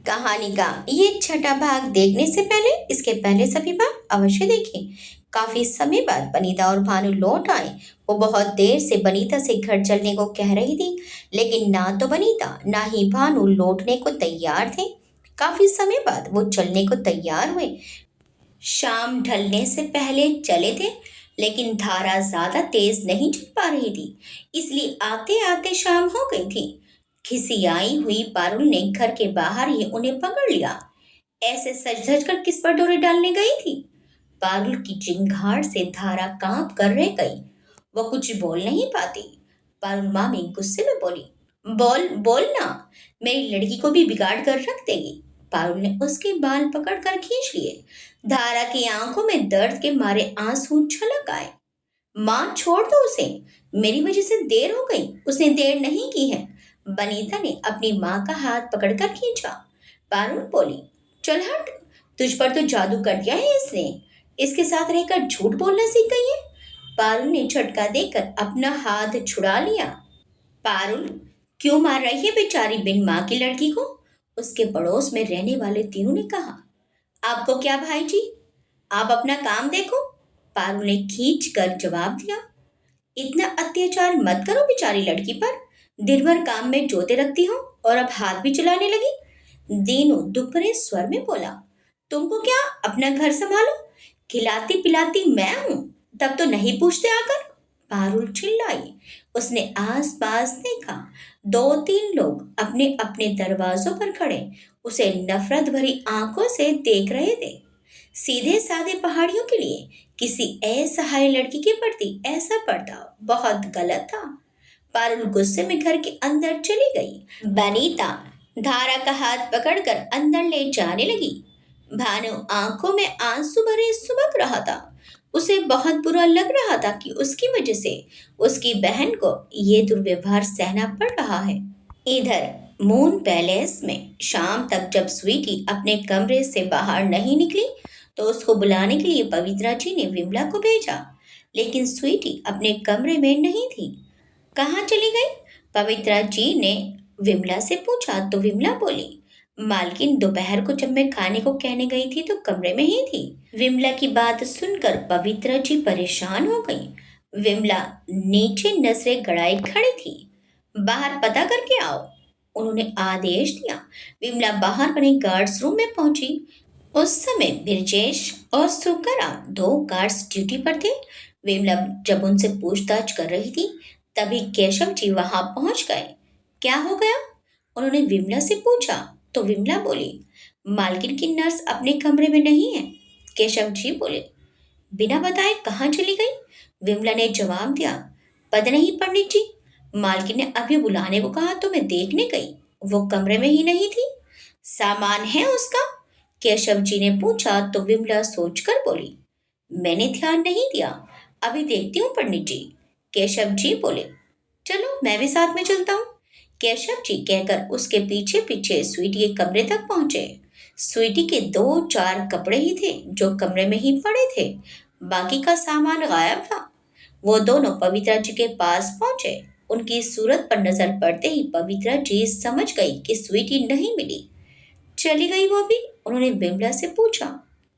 कहानी का ये छठा भाग देखने से पहले इसके पहले सभी भाग अवश्य देखें। काफी समय बाद बनीता और भानु लौट आए। वो बहुत देर से बनीता से घर चलने को कह रही थी, लेकिन ना तो बनीता ना ही भानु लौटने को तैयार थे। काफी समय बाद वो चलने को तैयार हुए। शाम ढलने से पहले चले थे, लेकिन धारा ज्यादा तेज नहीं चल पा रही थी, इसलिए आते आते शाम हो गई थी। खिसियाई हुई पारुल ने घर के बाहर ही उन्हें पकड़ लिया। ऐसे सज धज कर किस पर डोरे डालने गई थी? पारुल की चिंगार से धारा कांप कर रह गई। वो कुछ बोल नहीं पाती। पारुल मामी गुस्से में बोली, बोल बोल ना, मेरी लड़की को भी बिगाड़ कर रख देगी। पारुल ने उसके बाल पकड़कर खींच लिए। धारा की आंखों में दर्द के मारे आंसू छलक आए। माँ छोड़ दो उसे, मेरी वजह से देर हो गई, उसने देर नहीं की है। बनीता ने अपनी माँ का हाथ पकड़कर खींचा। पारुल बोली, चल हट, तुझ पर तो जादू कर दिया है इसने, इसके साथ रहकर झूठ बोलना सीख गई है। पारुल ने झटका देकर अपना हाथ छुड़ा लिया। पारुल, क्यों मार रही है बेचारी बिन माँ की लड़की को? उसके पड़ोस में रहने वाले तीनों ने कहा। आपको क्या भाई जी, आप अपना काम देखो, पारुल ने खींच कर जवाब दिया। इतना अत्याचार मत करो बेचारी लड़की पर, दिन भर काम में जोते रखती हो और अब हाथ भी चलाने लगी। दीनू दुख भरे स्वर में बोला, तुमको क्या, अपना घर संभालो, खिलाती पिलाती मैं हूं, तब तो नहीं पूछते आकर। पारुल चिल्लाई। उसने आस पास देखा। दो तीन लोग अपने अपने दरवाजों पर खड़े उसे नफरत भरी आंखों से देख रहे थे। सीधे साधे पहाड़ियों के लिए किसी असहाय लड़की के प्रति ऐसा बर्ताव बहुत गलत था। पारुल गुस्से में घर के अंदर चली गई। बनीता धारा का हाथ पकड़कर अंदर ले जाने लगी। भानु आंखों में आंसू भरे सुबक रहा था। उसे बहुत बुरा लग रहा था कि उसकी वजह से उसकी बहन को ये दुर्व्यवहार सहना पड़ रहा है। इधर मून पैलेस में शाम तक जब स्वीटी अपने कमरे से बाहर नहीं निकली, तो उसको बुलाने के लिए पवित्रा जी ने विमला को भेजा, लेकिन स्वीटी अपने कमरे में नहीं थी। कहाँ चली गई? पवित्रा जी ने विमला से पूछा तो विमला बोली, मालकिन दोपहर को जब मैं खाने को कहने गई थी तो कमरे में ही थी। विमला की बात सुनकर पवित्रा जी परेशान हो गई। विमला नीचे नजरें गड़ाए खड़ी थी। बाहर पता करके आओ, उन्होंने आदेश दिया। विमला बाहर बने गार्ड्स रूम में पहुंची। उस समय बिरजेश और सुकराम दो गार्ड्स ड्यूटी पर थे। विमला जब उनसे पूछताछ कर रही थी, तभी केशव जी वहां पहुंच गए। क्या हो गया? उन्होंने विमला से पूछा तो विमला बोली, मालकिन की नर्स अपने कमरे में नहीं है। केशव जी बोले, बिना बताए कहाँ चली गई? विमला ने जवाब दिया, पता नहीं पंडित जी, मालकिन ने अभी बुलाने को कहा तो मैं देखने गई, वो कमरे में ही नहीं थी। सामान है उसका? केशव जी ने पूछा तो विमला सोचकर बोली, मैंने ध्यान नहीं दिया, अभी देखती हूँ पंडित जी। केशव जी बोले, चलो मैं भी साथ में चलता हूँ। केशव जी कहकर उसके पीछे पीछे स्वीटी के कमरे तक पहुंचे। स्वीटी के दो चार कपड़े ही थे जो कमरे में ही पड़े थे, बाकी का सामान गायब था। वो दोनों पवित्रा जी के पास पहुंचे। उनकी सूरत पर नजर पड़ते ही पवित्रा जी समझ गई कि स्वीटी नहीं मिली। चली गई वो भी? उन्होंने विमला से पूछा।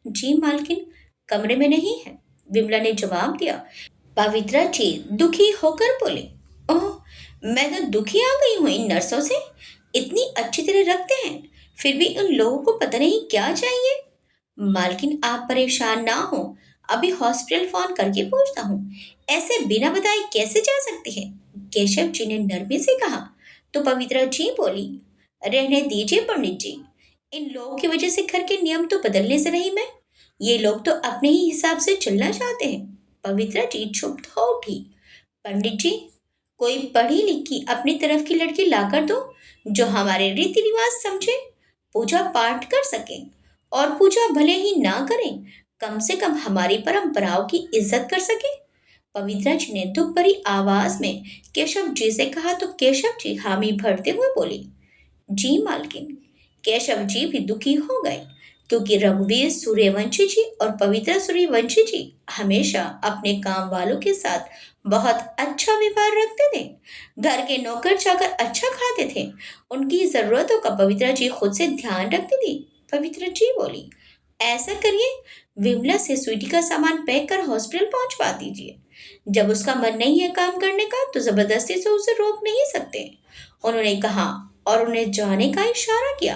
जी मालकिन, कमरे में नहीं है, विमला ने जवाब दिया। पवित्रा जी दुखी होकर बोले, ओह, मैं तो दुखी आ गई हूँ इन नर्सों से, इतनी अच्छी तरह रखते हैं, फिर भी उन लोगों को पता नहीं क्या चाहिए। मालकिन आप परेशान ना हो, अभी हॉस्पिटल फोन करके पूछता हूँ, ऐसे बिना बताए कैसे जा सकती है? केशव जी ने नरमी से कहा तो पवित्रा जी बोली, रहने दीजिए पंडित जी, इन लोगों की वजह से घर के नियम तो बदलने से रही मैं, ये लोग तो अपने ही हिसाब से चलना चाहते हैं। पवित्रा जी चुप हो उठी। पंडित जी, कोई पढ़ी लिखी अपनी तरफ की लड़की लाकर दो जो हमारे रीति रिवाज समझे, पूजा पाठ कर सके, और पूजा भले ही ना करें, कम से कम हमारी परंपराओं की इज्जत कर सके। पवित्रा जी ने दुख भरी आवाज में केशव जी से कहा तो केशव जी हामी भरते हुए बोली, जी मालकिन। केशव जी भी दुखी हो गए, क्योंकि रघुवीर सूर्यवंशी जी और पवित्रा सूर्यवंशी जी हमेशा अपने काम वालों के साथ बहुत अच्छा व्यवहार रखते थे। घर के नौकर चाकर अच्छा खाते थे। उनकी जरूरतों का पवित्रा जी खुद से ध्यान रखती थी। पवित्रा जी बोली, ऐसा करिए, विमला से स्वीटी का सामान पैक कर हॉस्पिटल पहुंचवा दीजिए। जब उसका मन नहीं है काम करने का तो जबरदस्ती से उसे रोक नहीं सकते, उन्होंने कहा और उन्हें जाने का इशारा किया।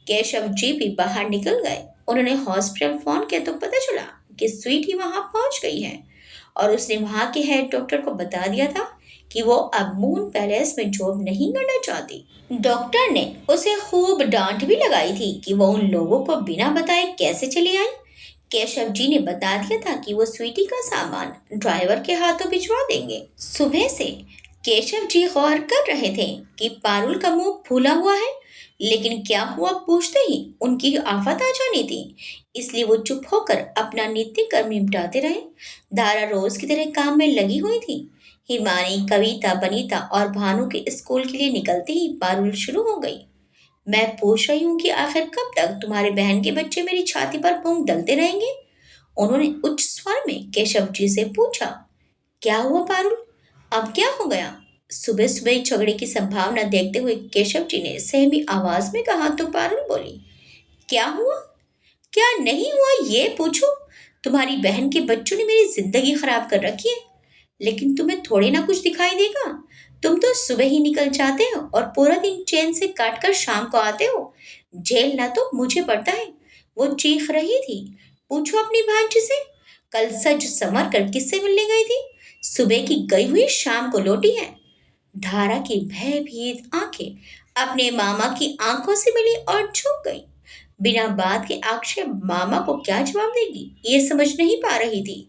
केशव जी भी बाहर निकल गए। उन्होंने हॉस्पिटल फोन किया तो पता चला कि स्वीटी वहां पहुंच गई है और उसने वहां के हेड डॉक्टर को बता दिया था कि वो अब मून पैलेस में जॉब नहीं करना चाहती। डॉक्टर ने उसे खूब डांट भी लगाई थी कि वो उन लोगों को बिना बताए कैसे चली आई। केशव जी ने बता दिया था कि वो स्वीटी का सामान ड्राइवर के हाथों भिजवा देंगे। सुबह से केशव जी गौर कर रहे थे कि पारुल का मुंह फूला हुआ है, लेकिन क्या हुआ पूछते ही उनकी आफत आ जानी थी, इसलिए वो चुप होकर अपना नित्य कर्म निपटाते रहे। धारा रोज की तरह काम में लगी हुई थी। हिमानी, कविता, बनीता और भानु के स्कूल के लिए निकलते ही पारुल शुरू हो गई। मैं पूछ रही हूँ कि आखिर कब तक तुम्हारे बहन के बच्चे मेरी छाती पर मूंग डलते रहेंगे? उन्होंने उच्च स्वर में केशव जी से पूछा। क्या हुआ पारुल? अब क्या हो गया? सुबह सुबह झगड़े की संभावना देखते हुए केशव जी ने सहमी आवाज में कहा तो पारुल बोली, क्या हुआ? क्या नहीं हुआ ये पूछो। तुम्हारी बहन के बच्चों ने मेरी जिंदगी खराब कर रखी है, लेकिन तुम्हें थोड़े ना कुछ दिखाई देगा। तुम तो सुबह ही निकल जाते हो और पूरा दिन चैन से काट कर शाम को आते हो। जेल ना तो मुझे पड़ता है। वो चीख रही थी। पूछो अपनी भांजी से, कल सज संवर कर किससे मिलने गई थी? सुबह की गई हुई शाम को लौटी है। धारा की भयभीत आंखें अपने मामा की आंखों से मिली और झुक गई। बिना बात के अक्षय मामा को क्या जवाब देगी ये समझ नहीं पा रही थी।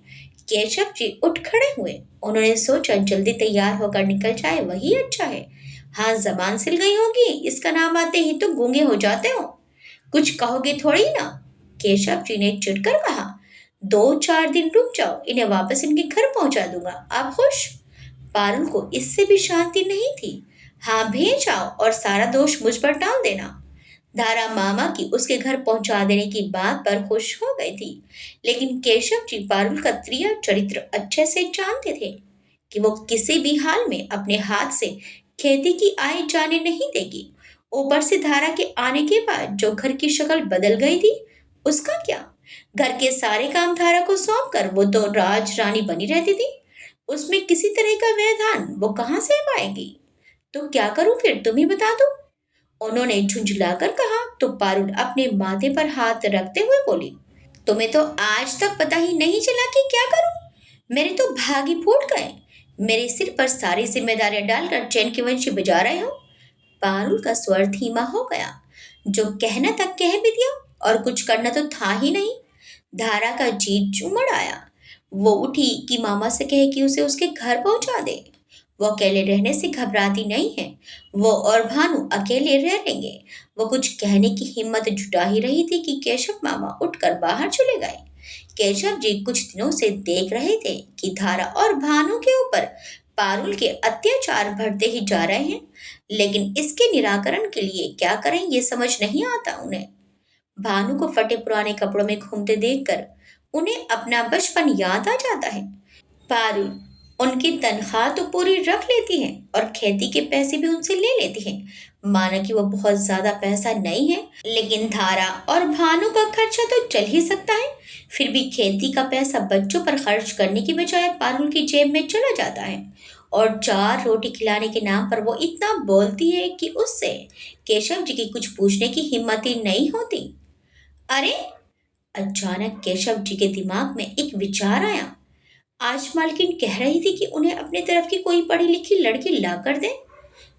केशव जी उठ खड़े हुए। उन्होंने सोचा जल्दी तैयार होकर निकल जाए वही अच्छा है। हाँ, जबान सिल गई होगी, इसका नाम आते ही तो गूंगे हो जाते हो। कुछ कहोगे थोड़ी ना? केशव जी ने चिढ़कर कहा। 2-4 दिन रुक जाओ, इन्हें वापस इनके घर पहुंचा दूंगा। आप खुश? पारुल को इससे भी शांति नहीं थी। हाँ, भेज आओ और सारा दोष मुझ पर डाल देना। धारा मामा की उसके घर पहुंचा देने की बात पर खुश हो गई थी, लेकिन केशव जी पारुल का त्रिया चरित्र अच्छे से जानते थे कि वो किसी भी हाल में अपने हाथ से खेती की आय जाने नहीं देगी। ऊपर से धारा के आने के बाद जो घर की शक्ल बदल गई थी, उसका क्या? घर के सारे काम धारा को सौंप कर वो तो राज रानी बनी रहती थी। उसमें किसी तरह का व्यवधान वो कहाँ से पाएगी? तो क्या करूं फिर, तुम ही बता दो। उन्होंने झुंझलाकर कहा तो पारुल अपने माथे पर हाथ रखते हुए बोली, तुम्हें तो आज तक पता ही नहीं चला कि क्या करूं। मेरे तो भाग ही फूट गए। मेरे सिर पर सारी जिम्मेदारियां डालकर चैन की वंशी बजा रहे हो। पारुल का स्वर धीमा हो गया। जो कहना था कह भी दिया और कुछ करना तो था ही नहीं। धारा का जी उमड़ आया। वो उठी कि मामा से कहे कि उसे उसके घर पहुंचा दे। वो अकेले रहने से घबराती नहीं है। वो और भानु अकेले रह लेंगे। वो कुछ कहने की हिम्मत जुटा ही रही थी कि केशव मामा उठकर बाहर चले गए। केशव जी कुछ दिनों से देख रहे थे कि धारा और भानु के ऊपर पारुल के अत्याचार बढ़ते ही जा रहे हैं, लेकिन इसके निराकरण के लिए क्या करें ये समझ नहीं आता उन्हें। भानु को फटे पुराने कपड़ों में घूमते देखकर उन्हें अपना बचपन याद आ जाता है। पारुल उनकी तनख्वाह तो पूरी रख लेती है और खेती के पैसे भी उनसे ले लेती है। माना कि वो बहुत ज्यादा पैसा नहीं है, लेकिन धारा और भानु का खर्चा तो चल ही सकता है। फिर भी खेती का पैसा बच्चों पर खर्च करने की बजाय पारुल की जेब में चला जाता है और 4 रोटी खिलाने के नाम पर वो इतना बोलती है कि उससे केशव जी की कुछ पूछने की हिम्मत ही नहीं होती। अरे, अचानक केशव जी के दिमाग में एक विचार आया। आज मालकिन कह रही थी कि उन्हें अपने तरफ की कोई पढ़ी लिखी लड़की ला कर दे,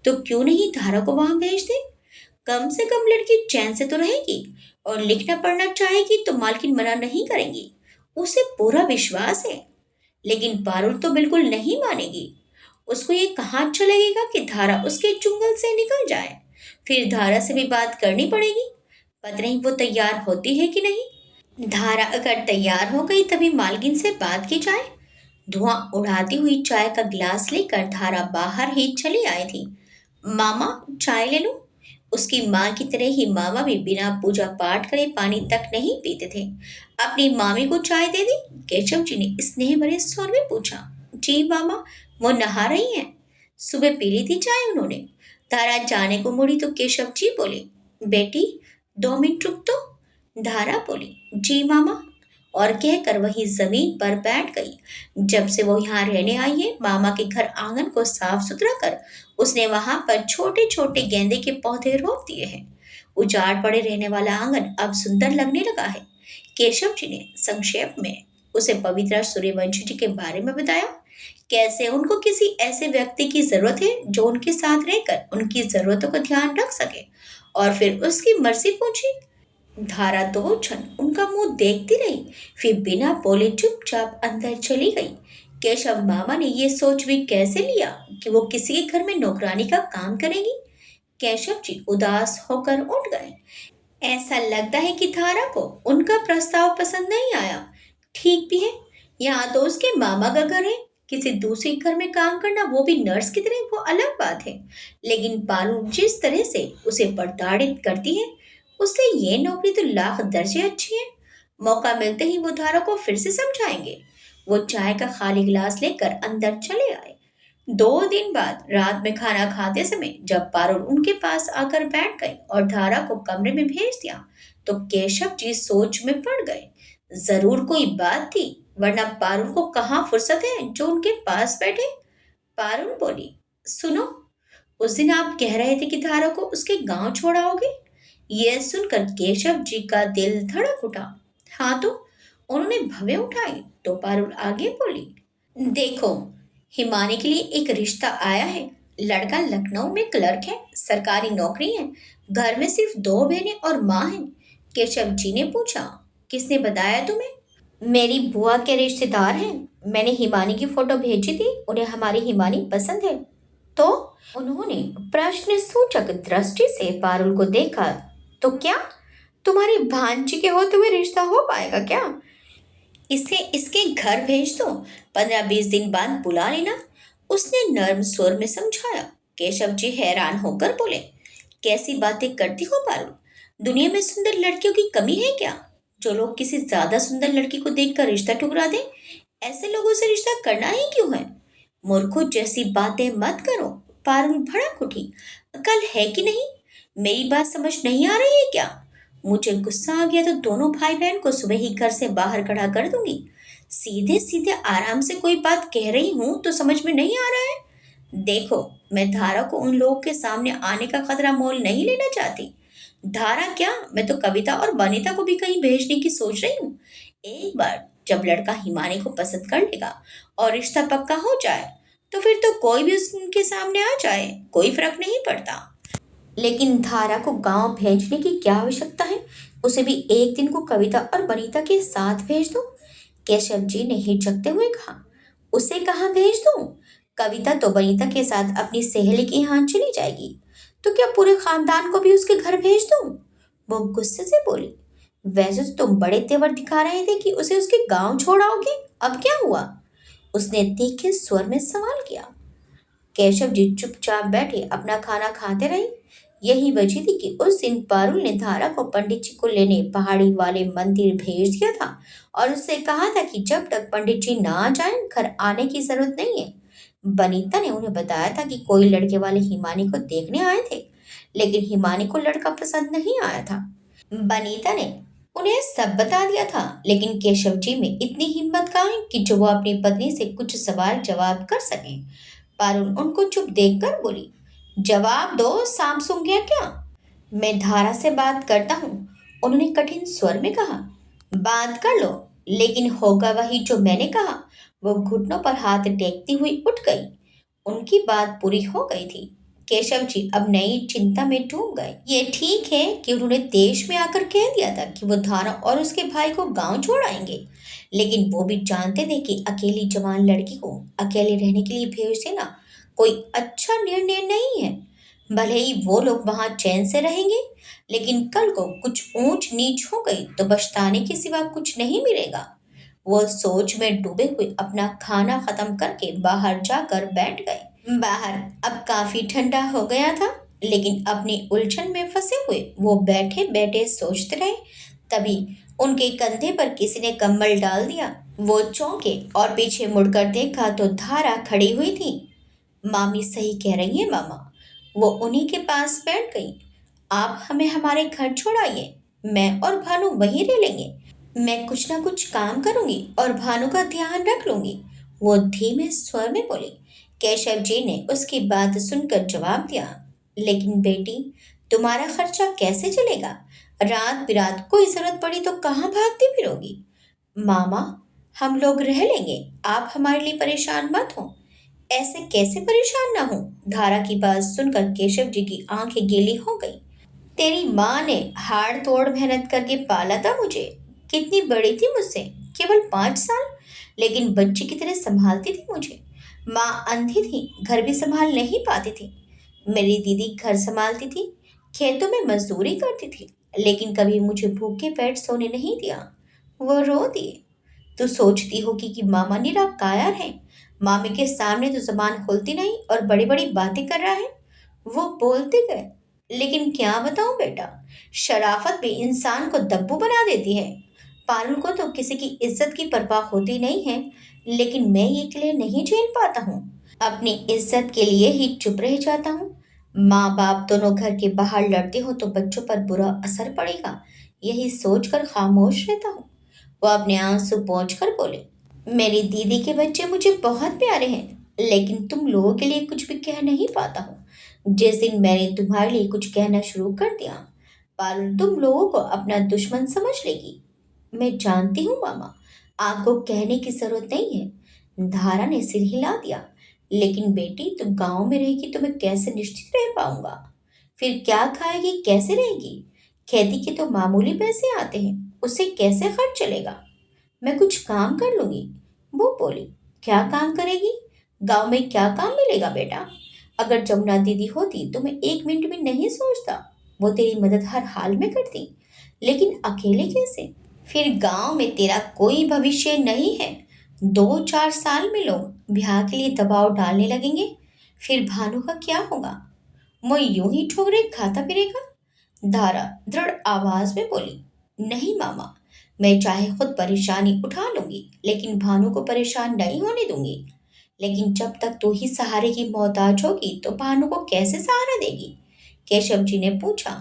तो क्यों नहीं धारा को वहां भेज दे? कम से कम लड़की चैन से तो रहेगी और लिखना पढ़ना चाहेगी तो मालकिन मना नहीं करेंगी। उसे पूरा विश्वास है। लेकिन पारुल तो बिल्कुल नहीं मानेगी। उसको ये कहाँ अच्छा लगेगा कि धारा उसके चुंगल से निकल जाए। फिर धारा से भी बात करनी पड़ेगी। पता नहीं वो तैयार होती है कि नहीं। धारा अगर तैयार हो गई तभी मालकिन से बात की जाए। धुआं उड़ाती हुई चाय का गिलास लेकर धारा बाहर ही चली आई थी। मामा, चाय ले लूं? उसकी माँ की तरह ही मामा भी बिना पूजा पाठ करे पानी तक नहीं पीते थे। अपनी मामी को चाय दे दी? केशव जी ने स्नेह भरे स्वर में पूछा। जी मामा, वो नहा रही हैं। सुबह पी ली थी चाय उन्होंने। धारा जाने को मुड़ी तो केशव जी बोले, बेटी 2 मिनट रुक तो। धारा बोली, जी मामा, और कहकर वहीं जमीन पर बैठ गई। जब से वो यहाँ रहने आई है, मामा के घर आंगन को साफ सुथरा कर उसने वहां पर छोटे छोटे गेंदे के पौधे रोप दिए हैं। उजाड़ पड़े रहने वाला आंगन अब सुंदर लगने लगा है। केशव जी ने संक्षेप में उसे पवित्र सूर्यवंशी जी के बारे में बताया, कैसे उनको किसी ऐसे व्यक्ति की जरूरत है जो उनके साथ रहकर उनकी जरूरतों का ध्यान रख सके, और फिर उसकी मर्जी पूछी। धारा 2 क्षण उनका मुंह देखती रही, फिर बिना बोले चुपचाप अंदर चली गई। केशव मामा ने ये सोच भी कैसे लिया कि वो किसी के घर में नौकरानी का काम करेगी। केशव जी उदास होकर उठ गए। ऐसा लगता है कि धारा को उनका प्रस्ताव पसंद नहीं आया। ठीक भी है, यहाँ तो उसके मामा का घर है। किसी दूसरे घर में काम करना, वो भी नर्स की तरह, वो अलग बात है। लेकिन पारू जिस तरह से उसे प्रताड़ित करती है, उससे ये नौकरी तो लाख दर्जे अच्छी है। मौका मिलते ही वो धारा को फिर से समझाएंगे। वो चाय का खाली गिलास लेकर अंदर चले आए। 2 दिन बाद रात में खाना खाते समय जब पारुल उनके पास आकर बैठ गई और धारा को कमरे में भेज दिया, तो केशव जी सोच में पड़ गए। जरूर कोई बात थी, वरना पारुल को कहाँ फुर्सत है जो उनके पास बैठे। पारुल बोली, सुनो, उस दिन आप कह रहे थे कि धारा को उसके गांव छोड़ाओगे। यह सुनकर केशव जी का दिल धड़क उठा। हाँ तो, उन्होंने भवें उठाई तो पारुल आगे बोली, देखो, हिमानी के लिए एक रिश्ता आया है। लड़का लखनऊ में क्लर्क है, सरकारी नौकरी है। घर में सिर्फ 2 बहनें और माँ है। केशव जी ने पूछा, किसने बताया तुम्हें। मेरी बुआ के रिश्तेदार हैं। मैंने हिमानी की फोटो भेजी थी, उन्हें हमारी हिमानी पसंद है। तो उन्होंने प्रश्न सूचक दृष्टि से पारुल को देखा। तो क्या तुम्हारी भांजी के होते हुए रिश्ता हो पाएगा क्या। इसे इसके घर भेज दो, 15-20 दिन बाद बुला लेना, उसने नर्म स्वर में समझाया। केशव जी हैरान होकर बोले, कैसी बातें करती हो पारुल। दुनिया में सुंदर लड़कियों की कमी है क्या, जो लोग किसी ज्यादा सुंदर लड़की को देखकर रिश्ता ठुकरा दे। ऐसे लोगों से रिश्ता करना ही क्यों है। मूर्खों जैसी बातें मत करो। पारुल भड़क उठी, अकल है कि नहीं, मेरी बात समझ नहीं आ रही है क्या। मुझे गुस्सा आ गया तो दोनों भाई बहन को सुबह ही घर से बाहर खड़ा कर दूंगी। सीधे सीधे आराम से कोई बात कह रही हूँ तो समझ में नहीं आ रहा है। देखो, मैं धारा को उन लोगों के सामने आने का खतरा मोल नहीं लेना चाहती। धारा क्या, मैं तो कविता और वनिता को भी कहीं भेजने की सोच रही हूँ। एक बार जब लड़का हिमानी को पसंद कर लेगा और रिश्ता पक्का हो जाए, तो फिर तो कोई भी उनके सामने आ जाए, कोई फर्क नहीं पड़ता। लेकिन धारा को गांव भेजने की क्या आवश्यकता है। उसे भी एक दिन को कविता और वनिता के साथ भेज दो। केशव जी ने हिचकते हुए कहा, उसे कहाँ भेज दूं। कविता तो वनिता के साथ अपनी सहेली के यहाँ चली जाएगी, तो क्या पूरे खानदान को भी उसके घर भेज दूं। वो गुस्से से बोली, वैसे तो तुम बड़े तेवर दिखा रहे थे कि उसे उसके गांव छोड़ाओगे, अब क्या हुआ। उसने तीखे स्वर में सवाल किया। केशव जी चुपचाप बैठे अपना खाना खाते रहे। यही वजह थी कि उस दिन पारुल ने धारा को पंडित जी को लेने पहाड़ी वाले मंदिर भेज दिया था, और उससे कहा था कि जब तक पंडित जी ना आ जाए घर आने की जरूरत नहीं है। बनीता ने उन्हें बताया था कि कोई लड़के वाले हिमानी को देखने आए थे, लेकिन हिमानी को लड़का पसंद नहीं आया था। बनीता ने उन्हें सब बता दिया था, लेकिन केशव जी में इतनी हिम्मत कहाँ है कि जो वो अपनी पत्नी से कुछ सवाल जवाब कर सके। पारुल उनको चुप देखकर बोली, जवाब दो, सांप सूंघ गया क्या। मैं धारा से बात करता हूँ, उन्होंने कठिन स्वर में कहा। बात कर लो, लेकिन होगा वही जो मैंने कहा। वो घुटनों पर हाथ टेकती हुई उठ गई। उनकी बात पूरी हो गई थी। केशव जी अब नई चिंता में डूब गए। ये ठीक है कि उन्होंने देश में आकर कह दिया था कि वो धारा और उसके भाई को गांव छोड़ आएंगे, लेकिन वो भी जानते थे कि अकेली जवान लड़की को अकेले रहने के लिए भेज देना कोई अच्छा निर्णय नहीं है। भले ही वो लोग वहां चैन से रहेंगे, लेकिन कल को कुछ ऊंच नीच हो गई तो पछताने के सिवा कुछ नहीं मिलेगा। वो सोच में डूबे हुए अपना खाना खत्म करके बाहर जाकर बैठ गए। बाहर अब काफी ठंडा हो गया था, लेकिन अपनी उलझन में फंसे हुए वो बैठे बैठे सोचते रहे। तभी उनके कंधे पर किसी ने कंबल डाल दिया। वो चौंके और पीछे मुड़कर देखा तो धारा खड़ी हुई थी। मामी सही कह रही है मामा, वो उन्हीं के पास बैठ गई। आप हमें हमारे घर छोड़ाइए, मैं और भानु वहीं रह लेंगे। मैं कुछ ना कुछ काम करूंगी और भानु का ध्यान रख लूंगी, वो धीमे स्वर में बोली। केशव जी ने उसकी बात सुनकर जवाब दिया, लेकिन बेटी, तुम्हारा खर्चा कैसे चलेगा? रात बिरात कोई जरूरत पड़ी तो कहाँ भागती फिरोगी? मामा, हम लोग रह लेंगे, आप हमारे लिए परेशान मत हो। ऐसे कैसे परेशान ना हो? धारा की बात सुनकर केशव जी की आंखें गीली हो गई। तेरी माँ ने हाड़ तोड़ मेहनत करके पाला था मुझे। कितनी बड़ी थी मुझसे, केवल 5 साल, लेकिन बच्ची की तरह संभालती थी मुझे। माँ अंधी थी, घर भी संभाल नहीं पाती थी। मेरी दीदी घर संभालती थी, खेतों में मजदूरी करती थी, लेकिन कभी मुझे भूखे पेट सोने नहीं दिया। वो रो दिए। तू सोचती होगी कि मामा निराकार है, मामी के सामने तो जबान खुलती नहीं और बड़ी बड़ी बातें कर रहा है। वो बोलते गए, लेकिन क्या बताऊं बेटा, शराफत भी इंसान को दब्बू बना देती है। पारुल को तो किसी की इज्जत की परवाह होती नहीं है, लेकिन मैं ये किले नहीं झेल पाता हूँ। अपनी इज्जत के लिए ही चुप रह जाता हूँ। माँ बाप दोनों घर के बाहर लड़ते हो तो बच्चों पर बुरा असर पड़ेगा, यही सोचकर खामोश रहता हूँ। वो अपने आंसू पोंछ कर बोले, मेरी दीदी के बच्चे मुझे बहुत प्यारे हैं, लेकिन तुम लोगों के लिए कुछ भी कह नहीं पाता हूँ। जिस दिन मैंने तुम्हारे लिए कुछ कहना शुरू कर दिया, पारुल तुम लोगों को अपना दुश्मन समझ लेगी। मैं जानती हूँ मामा, आपको कहने की जरूरत नहीं है। धारा ने सिर हिला दिया। लेकिन बेटी, तुम गांव में रहेगी तो मैं कैसे निश्चित रह पाऊंगा? फिर क्या खाएगी, कैसे रहेगी? खेती के तो मामूली पैसे आते हैं, उससे कैसे खर्च चलेगा? मैं कुछ काम कर लूंगी, वो बोली। क्या काम करेगी? गांव में क्या काम मिलेगा बेटा? अगर जमुना दीदी होती तो मैं 1 मिनट भी नहीं सोचता, वो तेरी मदद हर हाल में करती। लेकिन अकेले कैसे? फिर गांव में तेरा कोई भविष्य नहीं है। 2-4 साल में लोग ब्याह के लिए दबाव डालने लगेंगे, फिर भानु का क्या होगा? वो यूं ही ठोकरे खाता फिरेगा। धारा दृढ़ आवाज में बोली, नहीं मामा, मैं चाहे खुद परेशानी उठा लूंगी, लेकिन भानु को परेशान नहीं होने दूंगी। लेकिन जब तक तू ही सहारे की मोहताज होगी तो भानु को कैसे सहारा देगी? केशव जी ने पूछा।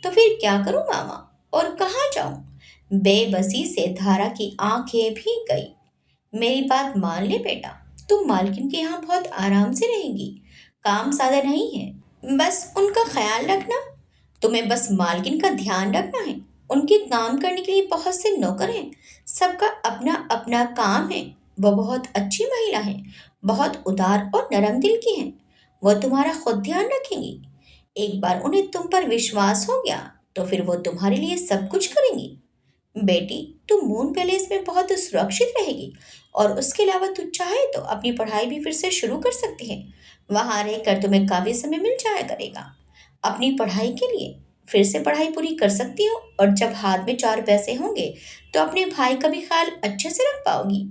तो फिर क्या करूं मामा, और कहाँ जाऊं? बेबसी से धारा की आंखें भीग गई। मेरी बात मान ले बेटा, तुम मालकिन के यहाँ बहुत आराम से रहेंगी। काम ज्यादा नहीं है, बस उनका ख्याल रखना। तुम्हें बस मालकिन का ध्यान रखना है। उनके काम करने के लिए बहुत से नौकर हैं, सबका अपना अपना काम है। वो बहुत अच्छी महिला है, बहुत उदार और नरम दिल की है। वो तुम्हारा खुद ध्यान रखेंगी। एक बार उन्हें तुम पर विश्वास हो गया तो फिर वो तुम्हारे लिए सब कुछ करेंगी। बेटी, तू मून पैलेस में बहुत सुरक्षित रहेगी, और उसके अलावा तू चाहे तो अपनी पढ़ाई भी फिर से शुरू कर सकती है। वहां रहकर तुम्हें काफी समय मिल जाया करेगा अपनी पढ़ाई के लिए। फिर से पढ़ाई पूरी कर सकती हो, और जब हाथ में 4 पैसे होंगे तो अपने भाई का भी ख्याल अच्छे से रख पाओगी।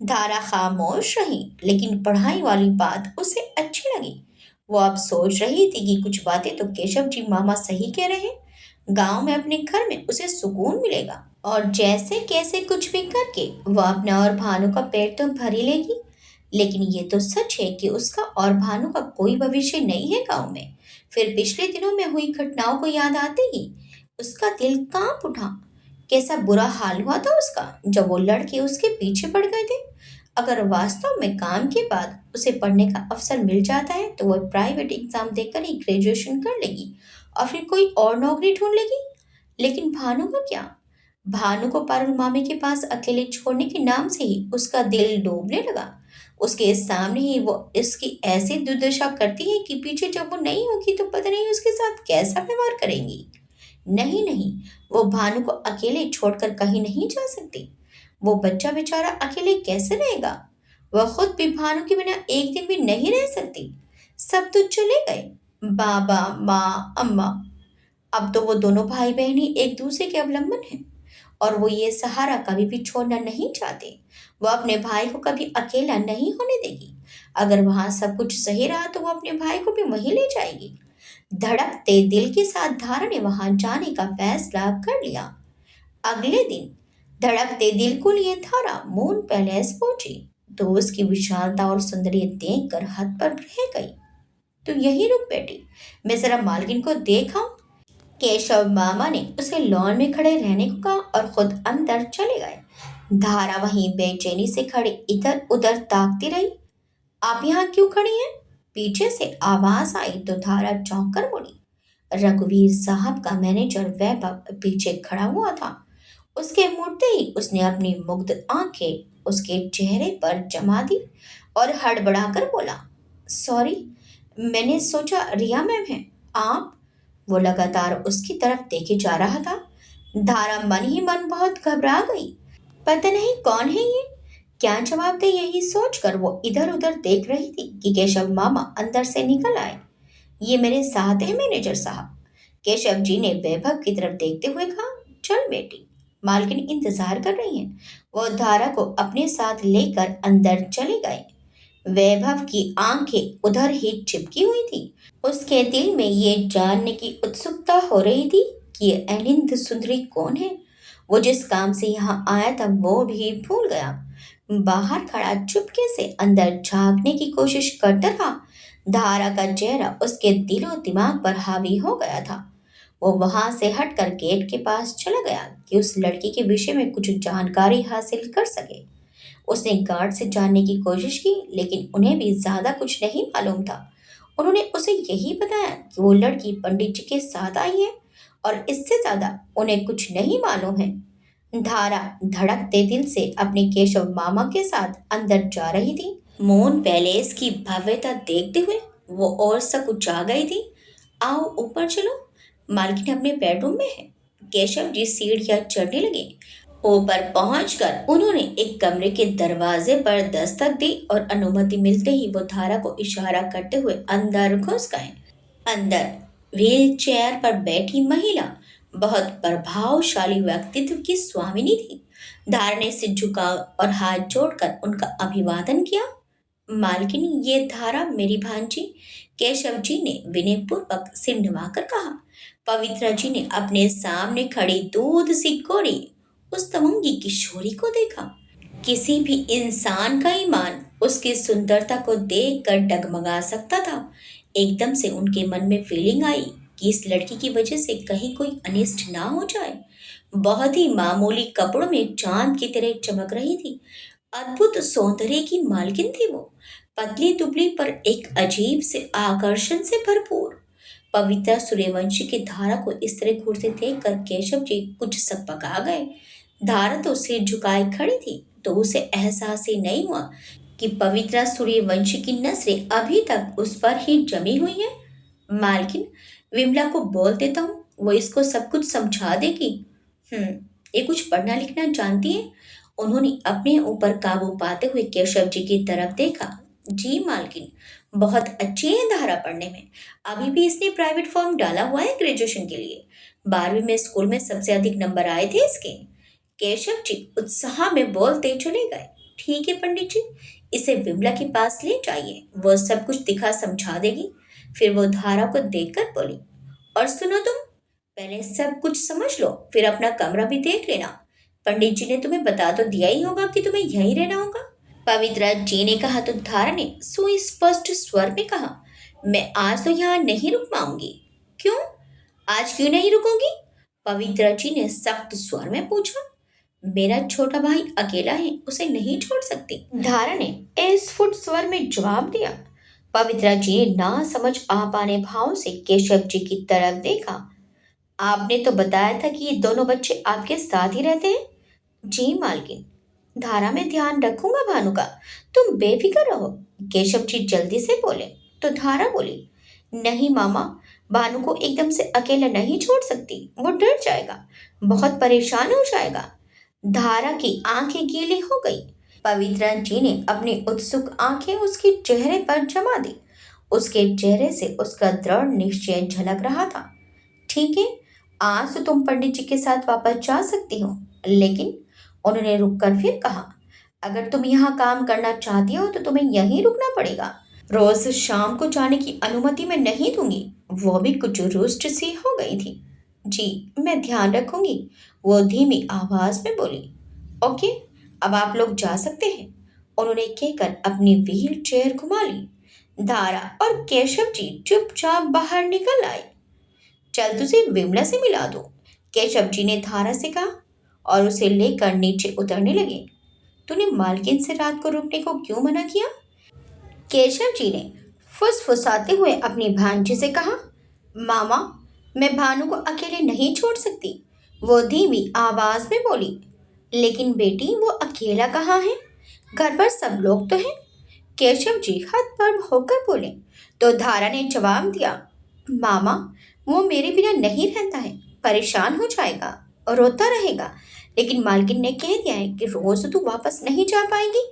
धारा खामोश रही, लेकिन पढ़ाई वाली बात उसे अच्छी लगी। वो अब सोच रही थी कि कुछ बातें तो केशव जी मामा सही कह रहे हैं। गांव में अपने घर में उसे सुकून मिलेगा, और जैसे कैसे कुछ भी करके वो अपना और भानु का पेट तो भर ही लेगी। लेकिन ये तो सच है कि उसका और भानु का कोई भविष्य नहीं है गांव में। फिर पिछले दिनों में हुई घटनाओं को याद आते ही उसका दिल कांप उठा। कैसा बुरा हाल हुआ था उसका जब वो लड़के उसके पीछे पड़ गए थे। अगर वास्तव में काम के बाद उसे पढ़ने का अवसर मिल जाता है तो वह प्राइवेट एग्जाम देकर ही ग्रेजुएशन कर लेगी और फिर कोई और नौकरी ढूंढ लेगी। लेकिन भानु का क्या? भानु को पारुल मामी के पास अकेले छोड़ने के नाम से ही उसका दिल डूबने लगा। उसके सामने ही वो इसकी ऐसी दुर्दशा करती है कि पीछे जब वो नहीं होगी तो पता नहीं उसके साथ कैसा व्यवहार करेंगी। नहीं नहीं, वो भानु को अकेले छोड़कर कहीं नहीं जा सकती। वो बच्चा बेचारा अकेले कैसे रहेगा? वह खुद भी भानु के बिना एक दिन भी नहीं रह सकती। सब तो चले गए, बाबा, माँ, अम्मा। अब तो वो दोनों भाई बहन ही एक दूसरे के अवलंबन हैं, और वो ये सहारा कभी भी छोड़ना नहीं चाहते। वो अपने भाई को कभी अकेला नहीं होने देगी। अगर वहां सब कुछ सही रहा तो वो अपने भाई को भी वहीं ले जाएगी। धड़कते दिल के साथ धारा ने वहां जाने का फैसला कर लिया। अगले दिन धड़कते दिल को लिए धारा मून पैलेस पहुंची तो उसकी विशालता और सुंदरियत देखकर हद पर रह गई। तो यही रुक बेटी, मैं जरा मालकिन को देखा। केशव मामा ने उसे लॉन में खड़े रहने को कहा और खुद अंदर चले गए। धारा वहीं बेचैनी से खड़े इधर उधर ताकती रही। आप यहाँ क्यों खड़ी हैं? पीछे से आवाज आई तो धारा चौंक कर मुड़ी। रघुवीर साहब का मैनेजर वैभव पीछे खड़ा हुआ था। उसके मुड़ते ही उसने अपनी मुग्ध आंखें उसके चेहरे पर जमा दी और हड़बड़ाकर बोला, सॉरी, मैंने सोचा रिया मैम है आप। वो लगातार उसकी तरफ देखे जा रहा था। धारा मन ही मन बहुत घबरा गई। पता नहीं कौन है ये, क्या जवाब दे यही सोचकर वो इधर उधर देख रही थी कि केशव मामा अंदर से निकल आए। ये मेरे साथ है मैनेजर साहब। केशव जी ने वैभव की तरफ देखते हुए कहा, चल बेटी, मालकिन इंतजार कर रही है। वो धारा को अपने साथ लेकर अंदर चले गए। वैभव की आंखें उधर ही चिपकी हुई थी। उसके दिल में ये जानने की उत्सुकता हो रही थी कि ये अनिंद सुंदरी कौन है। वो जिस काम से यहाँ आया था वो भी भूल गया। बाहर खड़ा चुपके से अंदर झांकने की कोशिश करता रहा। धारा का चेहरा उसके दिलो दिमाग पर हावी हो गया था। वो वहां से हटकर गेट के पास चला गया कि उस लड़की के विषय में कुछ जानकारी हासिल कर सके। उसने गार्ड से जानने की कोशिश की लेकिन उन्हें भी ज्यादा कुछ नहीं मालूम था। उन्होंने उसे यही बताया कि वो लड़की पंडित जी के साथ आई है और इससे ज्यादा उन्हें कुछ नहीं मालूम है। धारा धड़कते दिल से अपने केशव मामा के साथ अंदर जा रही थी। मोन पैलेस की भव्यता देखते हुए वो और सकुचा गई थी। आओ ऊपर चलो, मालकिन अपने बेडरूम में है। केशव जी सीढ़ियां चढ़ने लगे। ऊपर पहुंचकर उन्होंने एक कमरे के दरवाजे पर दस्तक दी और अनुमति मिलते ही वो धारा को इशारा करते हुए अंदर घुस गए। अंदर व्हील चेयर पर बैठी महिला बहुत प्रभावशाली व्यक्तित्व की स्वामिनी थी। धारा ने सिर झुका और हाथ जोड़कर उनका अभिवादन किया। मालकिन, ये धारा मेरी भांजी। केशव जी ने विनयपूर्वक सिर निभाकर कहा। पवित्रा जी ने अपने सामने खड़ी दूध सी कोड़ी उस तमंगी किशोरी को देखा। किसी भी इंसान का ईमान उसकी सुंदरता को देखकर डगमगा सकता था। एकदम से उनके मन में फीलिंग आई कि इस लड़की की वजह से कहीं कोई अनिष्ट ना हो जाए। बहुत ही मामूली कपड़ों में चांद की तरह चमक रही थी। अद्भुत सौंदर्य की मालकिन थी वो, पतली दुबली पर एक अजीब से आकर्षण से भरपूर। पवित्रा सूर्यवंशी की धारा को इस तरह घूरते देखकर केशव जी कुछ सकपका गए। धारा तो सिर झुकाए खड़ी थी तो उसे एहसास ही नहीं हुआ कि पवित्रा सूर्यवंशी की नजरें अभी तक उस पर ही जमी हुई है। मालकिन, विमला को बोल देता हूँ, वो इसको सब कुछ समझा देगी। ये कुछ पढ़ना लिखना जानती है? उन्होंने अपने ऊपर काबू पाते हुए केशव जी की तरफ देखा। जी मालकिन, बहुत अच्छी है धारा पढ़ने में। अभी भी इसने प्राइवेट फॉर्म डाला हुआ है ग्रेजुएशन के लिए। 12वीं में स्कूल में सबसे अधिक नंबर आए थे इसके। केशव जी उत्साह में बोलते चले गए। ठीक है पंडित जी, इसे विमला के पास ले जाइए, वो सब कुछ दिखा समझा देगी। फिर वो धारा को देखकर बोली, और सुनो तुम, पहले सब कुछ समझ लो फिर अपना कमरा भी देख लेना। पंडित जी ने तुम्हें बता तो दिया ही होगा कि तुम्हें यहीं रहना होगा। पवित्रा जी ने कहा तो धारा ने सुस्पष्ट स्वर में कहा, मैं आज तो यहाँ नहीं रुक पाऊंगी। क्यों? आज क्यों नहीं रुकोगी? पवित्रा जी ने सख्त स्वर में पूछा। मेरा छोटा भाई अकेला है, उसे नहीं छोड़ सकती, धारा ने इस फुट स्वर में जवाब दिया। पवित्रा जी ने ना समझ आ पाने भाव से केशव जी की तरफ देखा। आपने तो बताया था कि ये दोनों बच्चे आपके साथ ही रहते हैं। जी मालकिन, धारा में ध्यान रखूंगा भानु का, तुम बेफिक्र रहो। केशव जी जल्दी से बोले तो धारा बोली, नहीं मामा, भानु को एकदम से अकेला नहीं छोड़ सकती, वो डर जाएगा, बहुत परेशान हो जाएगा। धारा की आंखें गीली हो गई। पवित्रा जी ने अपनी उत्सुक आंखें उसके चेहरे पर जमा दी। उसके चेहरे से उसका दृढ़ निश्चय झलक रहा था। ठीक है, आज तो तुम पंडित जी के साथ वापस जा सकती हो, लेकिन उन्होंने रुककर फिर कहा, अगर तुम यहाँ काम करना चाहती हो तो तुम्हें यहीं रुकना पड़ेगा। रोज शाम को जाने की अनुमति मैं नहीं दूंगी। वो भी कुछ रुष्ट सी हो गई थी। जी, मैं ध्यान रखूंगी, वो धीमी आवाज में बोली। ओके, अब आप लोग जा सकते हैं, उन्होंने कहकर अपनी व्हील चेयर घुमा ली। धारा और केशव जी चुपचाप बाहर निकल आए। चल तुझे विमला से मिला दूं, केशव जी ने धारा से कहा और उसे लेकर नीचे उतरने लगे। तूने मालकिन से रात को रुकने को क्यों मना किया? केशव जी ने फुसफुसाते हुए अपनी भांजी से कहा। मामा, मैं भानु को अकेले नहीं छोड़ सकती, वो धीमी आवाज में बोली। लेकिन बेटी, वो अकेला कहाँ है? घर पर सब लोग तो हैं। केशव जी हतप्रभ होकर बोले। तो धारा ने जवाब दिया। मामा, वो मेरे बिना नहीं रहता है, परेशान हो जाएगा और रोता रहेगा। लेकिन मालकिन ने कह दिया है कि रोज तू वापस नहीं जा पाएगी।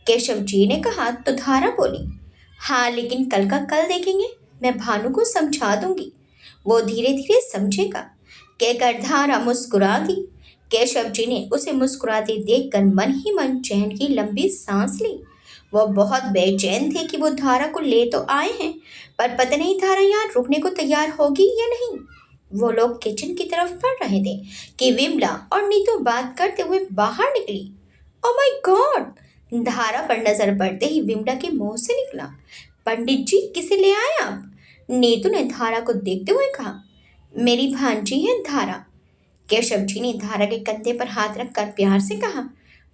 केशव जी ने कहा तो धारा बोली। हाँ, लेकिन कल का कल देखेंगे, मैं भानु को समझा दूंगी, वो धीरे धीरे समझेगा, कहकर धारा मुस्कुरा दी। केशव जी ने उसे मुस्कुराते देखकर मन ही मन चैन की लंबी सांस ली। वह बहुत बेचैन थे कि वो धारा को ले तो आए हैं, पर पता नहीं धारा यहाँ रुकने को तैयार होगी या नहीं। वो लोग किचन की तरफ बढ़ रहे थे कि विमला और नीतू बात करते हुए बाहर निकली। Oh my God! धारा पर नजर पड़ते ही विमला के मुंह से निकला। पंडित जी, किसे ले आए आप? नीतू ने धारा को देखते हुए कहा। मेरी भांजी है धारा। केशव जी ने धारा के कंधे पर हाथ रखकर प्यार से कहा।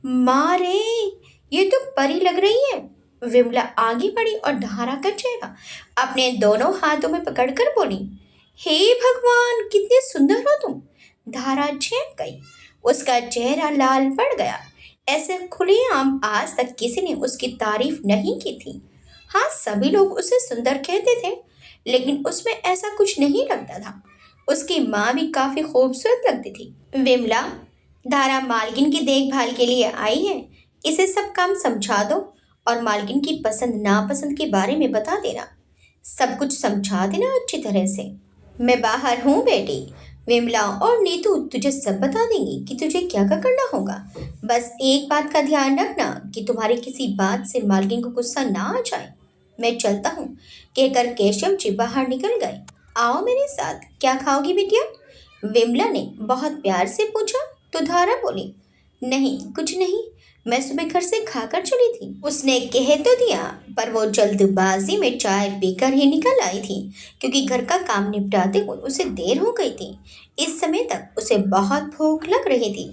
माँ रे, ये तो परी लग रही है। विमला आगे बढ़ी और धारा का चेहरा अपने दोनों हाथों में पकड़कर बोली। हे भगवान, कितनी सुंदर हो तुम! धारा चौंक गई, उसका चेहरा लाल पड़ गया। ऐसे खुलेआम आज तक किसी ने उसकी तारीफ नहीं की थी। हाँ, सभी लोग उसे सुंदर कहते थे, लेकिन उसमें ऐसा कुछ नहीं लगता था। उसकी माँ भी काफी खूबसूरत लगती थी। विमला, धारा मालकिन की देखभाल के लिए आई है, इसे सब काम समझा दो और मालकिन की पसंद नापसंद के बारे में बता देना। सब कुछ समझा देना अच्छी तरह से। मैं बाहर हूँ बेटी, विमला और नीतू तुझे सब बता देंगी कि तुझे क्या क्या करना होगा। बस एक बात का ध्यान रखना कि तुम्हारी किसी बात से मालकिन को गुस्सा ना आ जाए। मैं चलता हूँ, कहकर केशव जी बाहर निकल गए। आओ मेरे साथ, क्या खाओगी बिटिया? विमला ने बहुत प्यार से पूछा तो धारा बोली। नहीं, कुछ नहीं, मैं सुबह घर से खाकर चली थी। उसने कह तो दिया, पर वो जल्दबाजी में चाय पीकर ही निकल आई थी, क्योंकि घर का काम निपटाते हुए उसे देर हो गई थी। इस समय तक उसे बहुत भूख लग रही थी,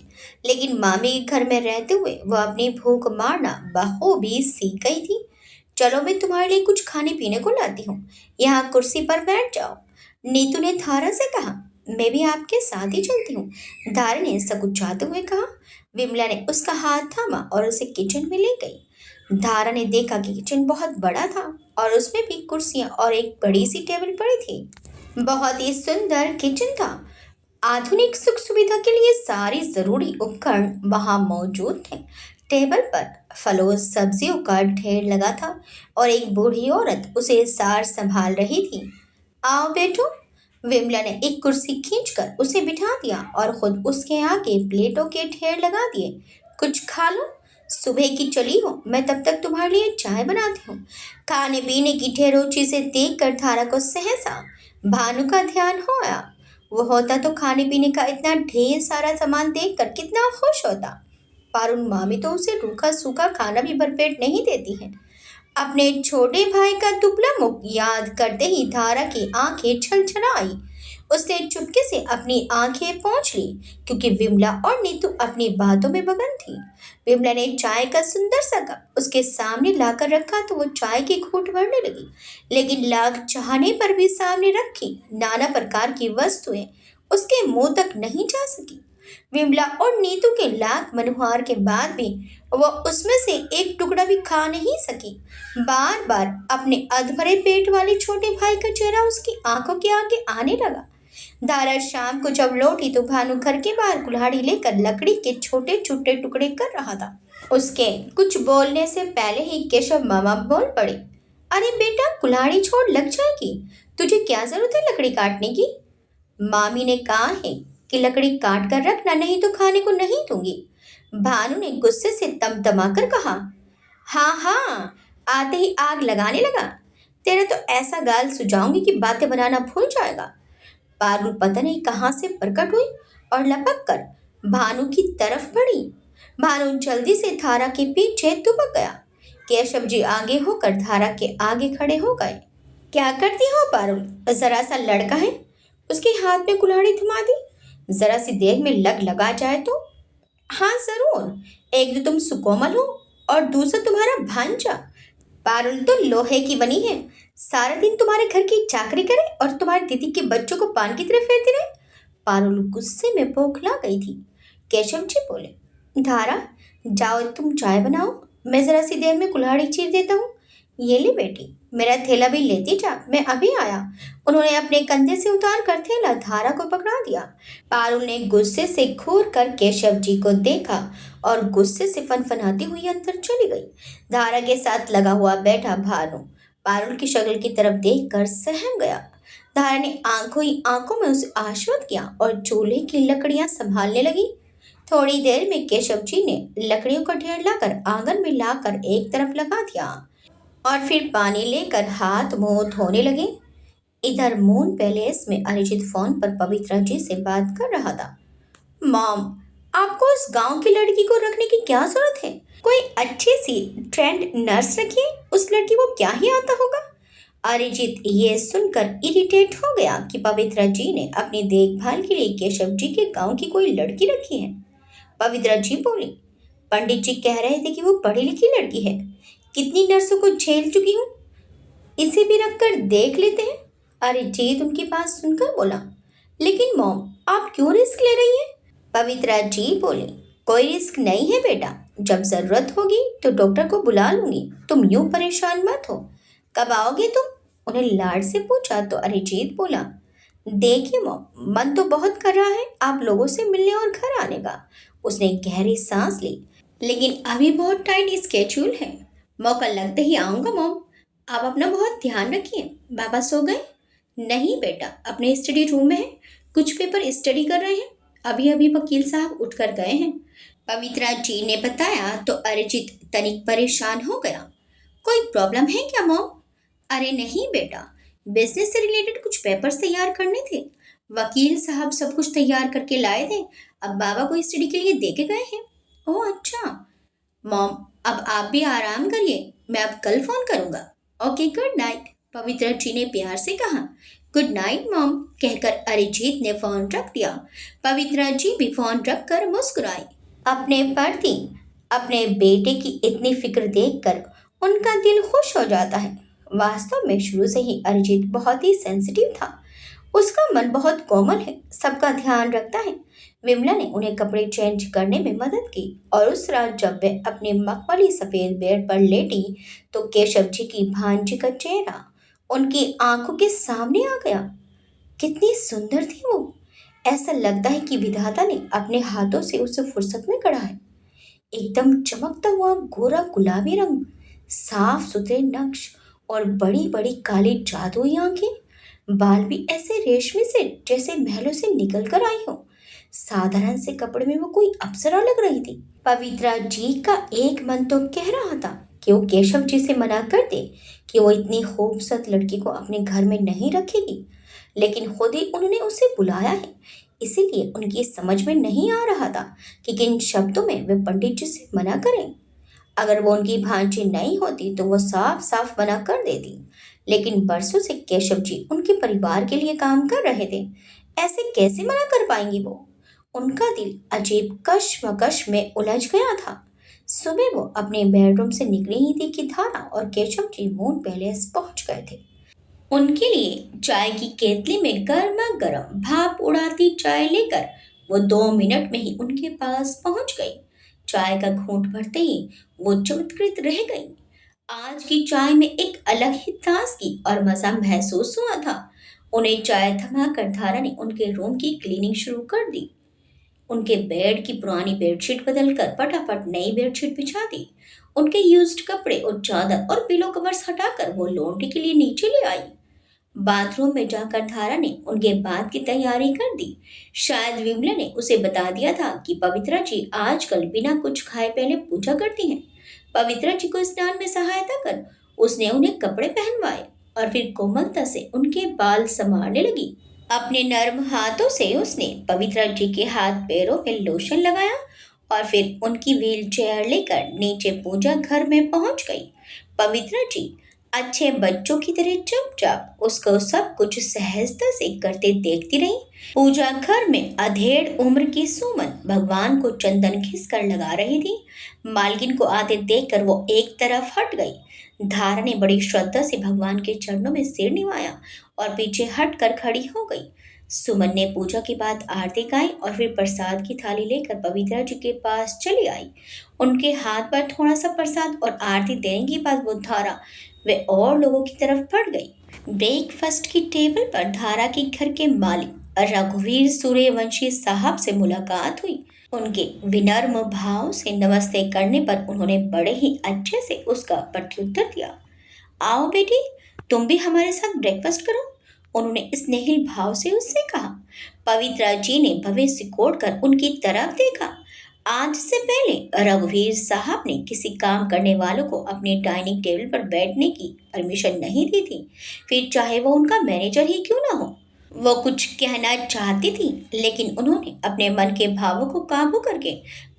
लेकिन मामी के घर में रहते हुए वह अपनी भूख मारना बखूबी सीख गई थी। चलो, मैं तुम्हारे लिए कुछ खाने पीने को लाती हूँ, यहाँ कुर्सी पर बैठ जाओ, नीतू ने धारा से कहा। मैं भी आपके साथ ही चलती हूँ, धारा ने सकुचाते हुए कहा। विमला ने उसका हाथ थामा और उसे किचन में ले गई। धारा ने देखा कि किचन बहुत बड़ा था और उसमें भी कुर्सियां और एक बड़ी सी टेबल पड़ी थी। बहुत ही सुंदर किचन था। आधुनिक सुख सुविधा के लिए सारी जरूरी उपकरण वहां मौजूद थे। टेबल पर फलों सब्जियों का ढेर लगा था और एक बूढ़ी औरत उसे सार संभाल रही थी। आओ बेटो, विमला ने एक कुर्सी खींचकर उसे बिठा दिया और खुद उसके आगे प्लेटों के ढेर लगा दिए। कुछ खा लो, सुबह की चली हो, मैं तब तक तुम्हारे लिए चाय बनाती हूँ। खाने पीने की ढेरों चीजें देखकर धारा को सहसा भानु का ध्यान हो आया। वो होता तो खाने पीने का इतना ढेर सारा सामान देखकर कितना खुश होता, पर उन मामी तो उसे रूखा सूखा खाना भी भरपेट नहीं देती है। अपने छोटे भाई का दुबला मुख याद करते ही धारा की आंखें छलछलाई। उसने चुपके से अपनी आंखें पोंछ ली, क्योंकि विमला और नीतू अपनी बातों में मगन थी। विमला ने चाय का सुंदर सा कप उसके सामने लाकर रखा तो वो चाय की घूंट भरने लगी, लेकिन लाख चाहने पर भी सामने रखी नाना प्रकार की वस्तुएं उसके मुंह तक नहीं जा सकी। विमला और नीतू के लाख मनुहार के बाद भी वह उसमें से एक टुकड़ा भी खा नहीं सकी। बार बार अपने अधभरे पेट वाले छोटे भाई का चेहरा उसकी आंखों के आगे आने लगा। दारा शाम को जब लौटी तो भानु घर के बाहर कुल्हाड़ी लेकर लकड़ी के छोटे छोटे टुकड़े कर रहा था। उसके कुछ बोलने से पहले ही केशव मामा बोल पड़े। अरे बेटा, कुल्हाड़ी छोड़, लग जाएगी, तुझे क्या जरूरत है लकड़ी काटने की? मामी ने कहा है कि लकड़ी काट कर रखना, नहीं तो खाने को नहीं दूंगी। भानु ने गुस्से से तमतमाकर कहा। हाँ हाँ, आते ही आग लगाने लगा। तेरा तो ऐसा गाल सुझाऊंगी कि बातें बनाना भूल जाएगा। पारुल पता नहीं कहाँ से प्रकट हुई और लपक कर भानु की तरफ बढ़ी। भानु जल्दी से धारा के पीछे दुबक गया। केशव जी आगे होकर धारा के आगे खड़े हो गए। क्या करती हो पारुल? जरा सा लड़का है, उसके हाथ में कुल्हाड़ी थमा दी, जरा सी देर में लग लगा जाए तो। हाँ जरूर, एक तो तुम सुकोमल हो और दूसरा तुम्हारा भांजा। पारुल तो लोहे की बनी है, सारा दिन तुम्हारे घर की चाकरी करे और तुम्हारी दीदी के बच्चों को पान की तरह फेरती रहे। पारुल गुस्से में बौखला गई थी। केशव जी बोले, धारा जाओ तुम चाय बनाओ, मैं जरा सी देर में कुल्हाड़ी चीर देता हूँ। ये ले बेटी, मेरा थैला भी लेती जा, मैं अभी आया। उन्होंने अपने कंधे से उतार कर थैला धारा को पकड़ा दिया। पारुल ने गुस्से से घूर कर केशव जी को देखा और गुस्से से फनफनाती हुई अंदर चली गई। धारा के साथ लगा हुआ बैठा भानु पारुल की शक्ल की तरफ देखकर सहम गया। धारा ने आंखों ही आंखों में उसे आश्वस्त किया और चूल्हे की लकड़ियां संभालने लगी। थोड़ी देर में केशव जी ने लकड़ियों का ढेर लाकर आंगन में लाकर एक तरफ लगा दिया और फिर पानी लेकर हाथ मुंह धोने लगे। इधर मून पैलेस में अरिजीत फोन पर पवित्रा जी से बात कर रहा था। मॉम, आपको उस गांव की लड़की को रखने की क्या जरूरत है? कोई अच्छी सी ट्रेंड नर्स रखिए, उस लड़की को क्या ही आता होगा। अरिजीत ये सुनकर इरिटेट हो गया कि पवित्रा जी ने अपनी देखभाल के लिए केशव जी के गांव की कोई लड़की रखी है। पवित्रा जी बोली, पंडित जी कह रहे थे कि वो पढ़ी लिखी लड़की है, कितनी नर्सों को झेल चुकी हूँ, इसे भी रखकर देख लेते हैं। अरिजीत उनकी बात सुनकर बोला, लेकिन मॉम आप क्यों रिस्क ले रही हैं? पवित्रा जी बोली, कोई रिस्क नहीं है बेटा, जब जरूरत होगी तो डॉक्टर को बुला लूंगी, तुम यूं परेशान मत हो। कब आओगे तुम? उन्हें लाड से पूछा तो अरिजीत बोला, देखिए मॉम, मन तो बहुत कर रहा है आप लोगों से मिलने और घर आने का। उसने गहरी सांस ली, लेकिन अभी बहुत टाइट स्केड्यूल है, मौका लगते ही आऊँगा मॉम। आप अपना बहुत ध्यान रखिए। बाबा सो गए? नहीं बेटा, अपने स्टडी रूम में है, कुछ पेपर स्टडी कर रहे हैं, अभी अभी वकील साहब उठकर गए हैं। पवित्रा जी ने बताया तो अरिजीत तनिक परेशान हो गया। कोई प्रॉब्लम है क्या मॉम? अरे नहीं बेटा, बिजनेस से रिलेटेड कुछ पेपर्स तैयार करने थे, वकील साहब सब कुछ तैयार करके लाए थे, अब बाबा को स्टडी के लिए दे के गए हैं। ओह अच्छा मॉम, अब आप भी आराम करिए, मैं अब कल फोन करूंगा। ओके गुड नाइट, पवित्रा जी ने प्यार से कहा। गुड नाइट मॉम कहकर अरिजीत ने फोन रख दिया। पवित्रा जी भी फोन रखकर मुस्कुराई। अपने प्रति अपने बेटे की इतनी फिक्र देखकर उनका दिल खुश हो जाता है। वास्तव में शुरू से ही अरिजीत बहुत ही सेंसिटिव था, उसका मन बहुत कोमल है, सबका ध्यान रखता है। विमला ने उन्हें कपड़े चेंज करने में मदद की और उस रात जब वे अपने मखमली सफेद बेड पर लेटी तो केशव जी की भांजी का चेहरा उनकी आंखों के सामने आ गया। कितनी सुंदर थी वो, ऐसा लगता है कि विधाता ने अपने हाथों से उसे फुर्सत में गढ़ा है। एकदम चमकता हुआ गोरा गुलाबी रंग, साफ सुथरे नक्श और बड़ी बड़ी काली जादुई आंखें, बाल भी ऐसे रेशमी से जैसे महलों से निकल कर आई हो। साधारण से कपड़े में वो कोई अप्सरा लग रही थी। पवित्रा जी का एक मन तो कह रहा था कि वो केशव जी से मना कर दे कि वो इतनी खूबसूरत लड़की को अपने घर में नहीं रखेगी, लेकिन खुद ही उन्होंने उसे बुलाया है, इसीलिए उनकी समझ में नहीं आ रहा था कि किन शब्दों में वे पंडित जी से मना करें। अगर वो उनकी भांजी नहीं होती तो वो साफ साफ मना कर देती, लेकिन बरसों से केशव जी उनके परिवार के लिए काम कर रहे थे, ऐसे कैसे मना कर पाएंगी वो। उनका दिल अजीब कश्मकश में उलझ गया था। सुबह वो अपने बेडरूम से निकली ही थी कि धारा और केशव जी मून पैलेस पहुंच गए थे। उनके लिए चाय की केतली में गर्मा गर्म भाप उड़ाती चाय लेकर वो 2 मिनट में ही उनके पास पहुंच गई। चाय का घूंट भरते ही वो चमत्कृत रह गई। आज की चाय में एक अलग ही ताजगी और मजा महसूस हुआ था। उन्हें चाय थमाकर धारा ने उनके रूम की क्लीनिंग शुरू कर दी। उनके बेड की पुरानी बेडशीट बदलकर फटाफट नई बेडशीट बिछा दी। उनके यूज्ड कपड़े और चादर और पिलो कवर्स हटाकर वो लॉन्ड्री के लिए नीचे ले आई। बाथरूम में जाकर धारा ने उनके बात की तैयारी कर दी। शायद विमला ने उसे बता दिया था कि पवित्रा जी आजकल बिना कुछ खाए पहले पूजा करती हैं। पवित्रा जी को स्नान में सहायता कर उसने उन्हें कपड़े पहनवाए और फिर कोमलता से उनके बाल संवारने लगी। अपने नर्म हाथों से उसने पवित्रा जी के हाथ पैरों में लोशन लगाया और फिर उनकी व्हील चेयर लेकर नीचे पूजा घर में पहुंच गई। पवित्रा जी अच्छे बच्चों की तरह चुपचाप उसको सब कुछ सहजता से करते देखती रही। पूजा घर में अधेड़ उम्र की सुमन भगवान को चंदन घिस कर लगा रही थी। मालकिन को आते देखकर वो एक तरफ हट गई। धारा ने बड़ी श्रद्धा से भगवान के चरणों में सिर निवाया और पीछे हटकर खड़ी हो गई। सुमन ने पूजा के बाद आरती गाई और फिर प्रसाद की थाली लेकर पवित्रा जी के पास चली आई। उनके हाथ पर थोड़ा सा प्रसाद और आरती देने के बाद वो धारा वे और लोगों की तरफ बढ़ गई। ब्रेकफास्ट की टेबल पर धारा के घर के मालिक रघुवीर सूर्यवंशी साहब से मुलाकात हुई। उनके विनम्र भाव से नमस्ते करने पर उन्होंने बड़े ही अच्छे से उसका प्रत्युत्तर दिया। आओ बेटी, तुम भी हमारे साथ ब्रेकफास्ट करो, उन्होंने स्नेहिल भाव से उससे कहा। पवित्रा जी ने भवें सिकोड़कर उनकी तरफ देखा। आज से पहले रघुवीर साहब ने किसी काम करने वालों को अपनी डाइनिंग टेबल पर बैठने की परमिशन नहीं दी थी, फिर चाहे वो उनका मैनेजर ही क्यों ना हो। वो कुछ कहना चाहती थी, लेकिन उन्होंने अपने मन के भावों को काबू करके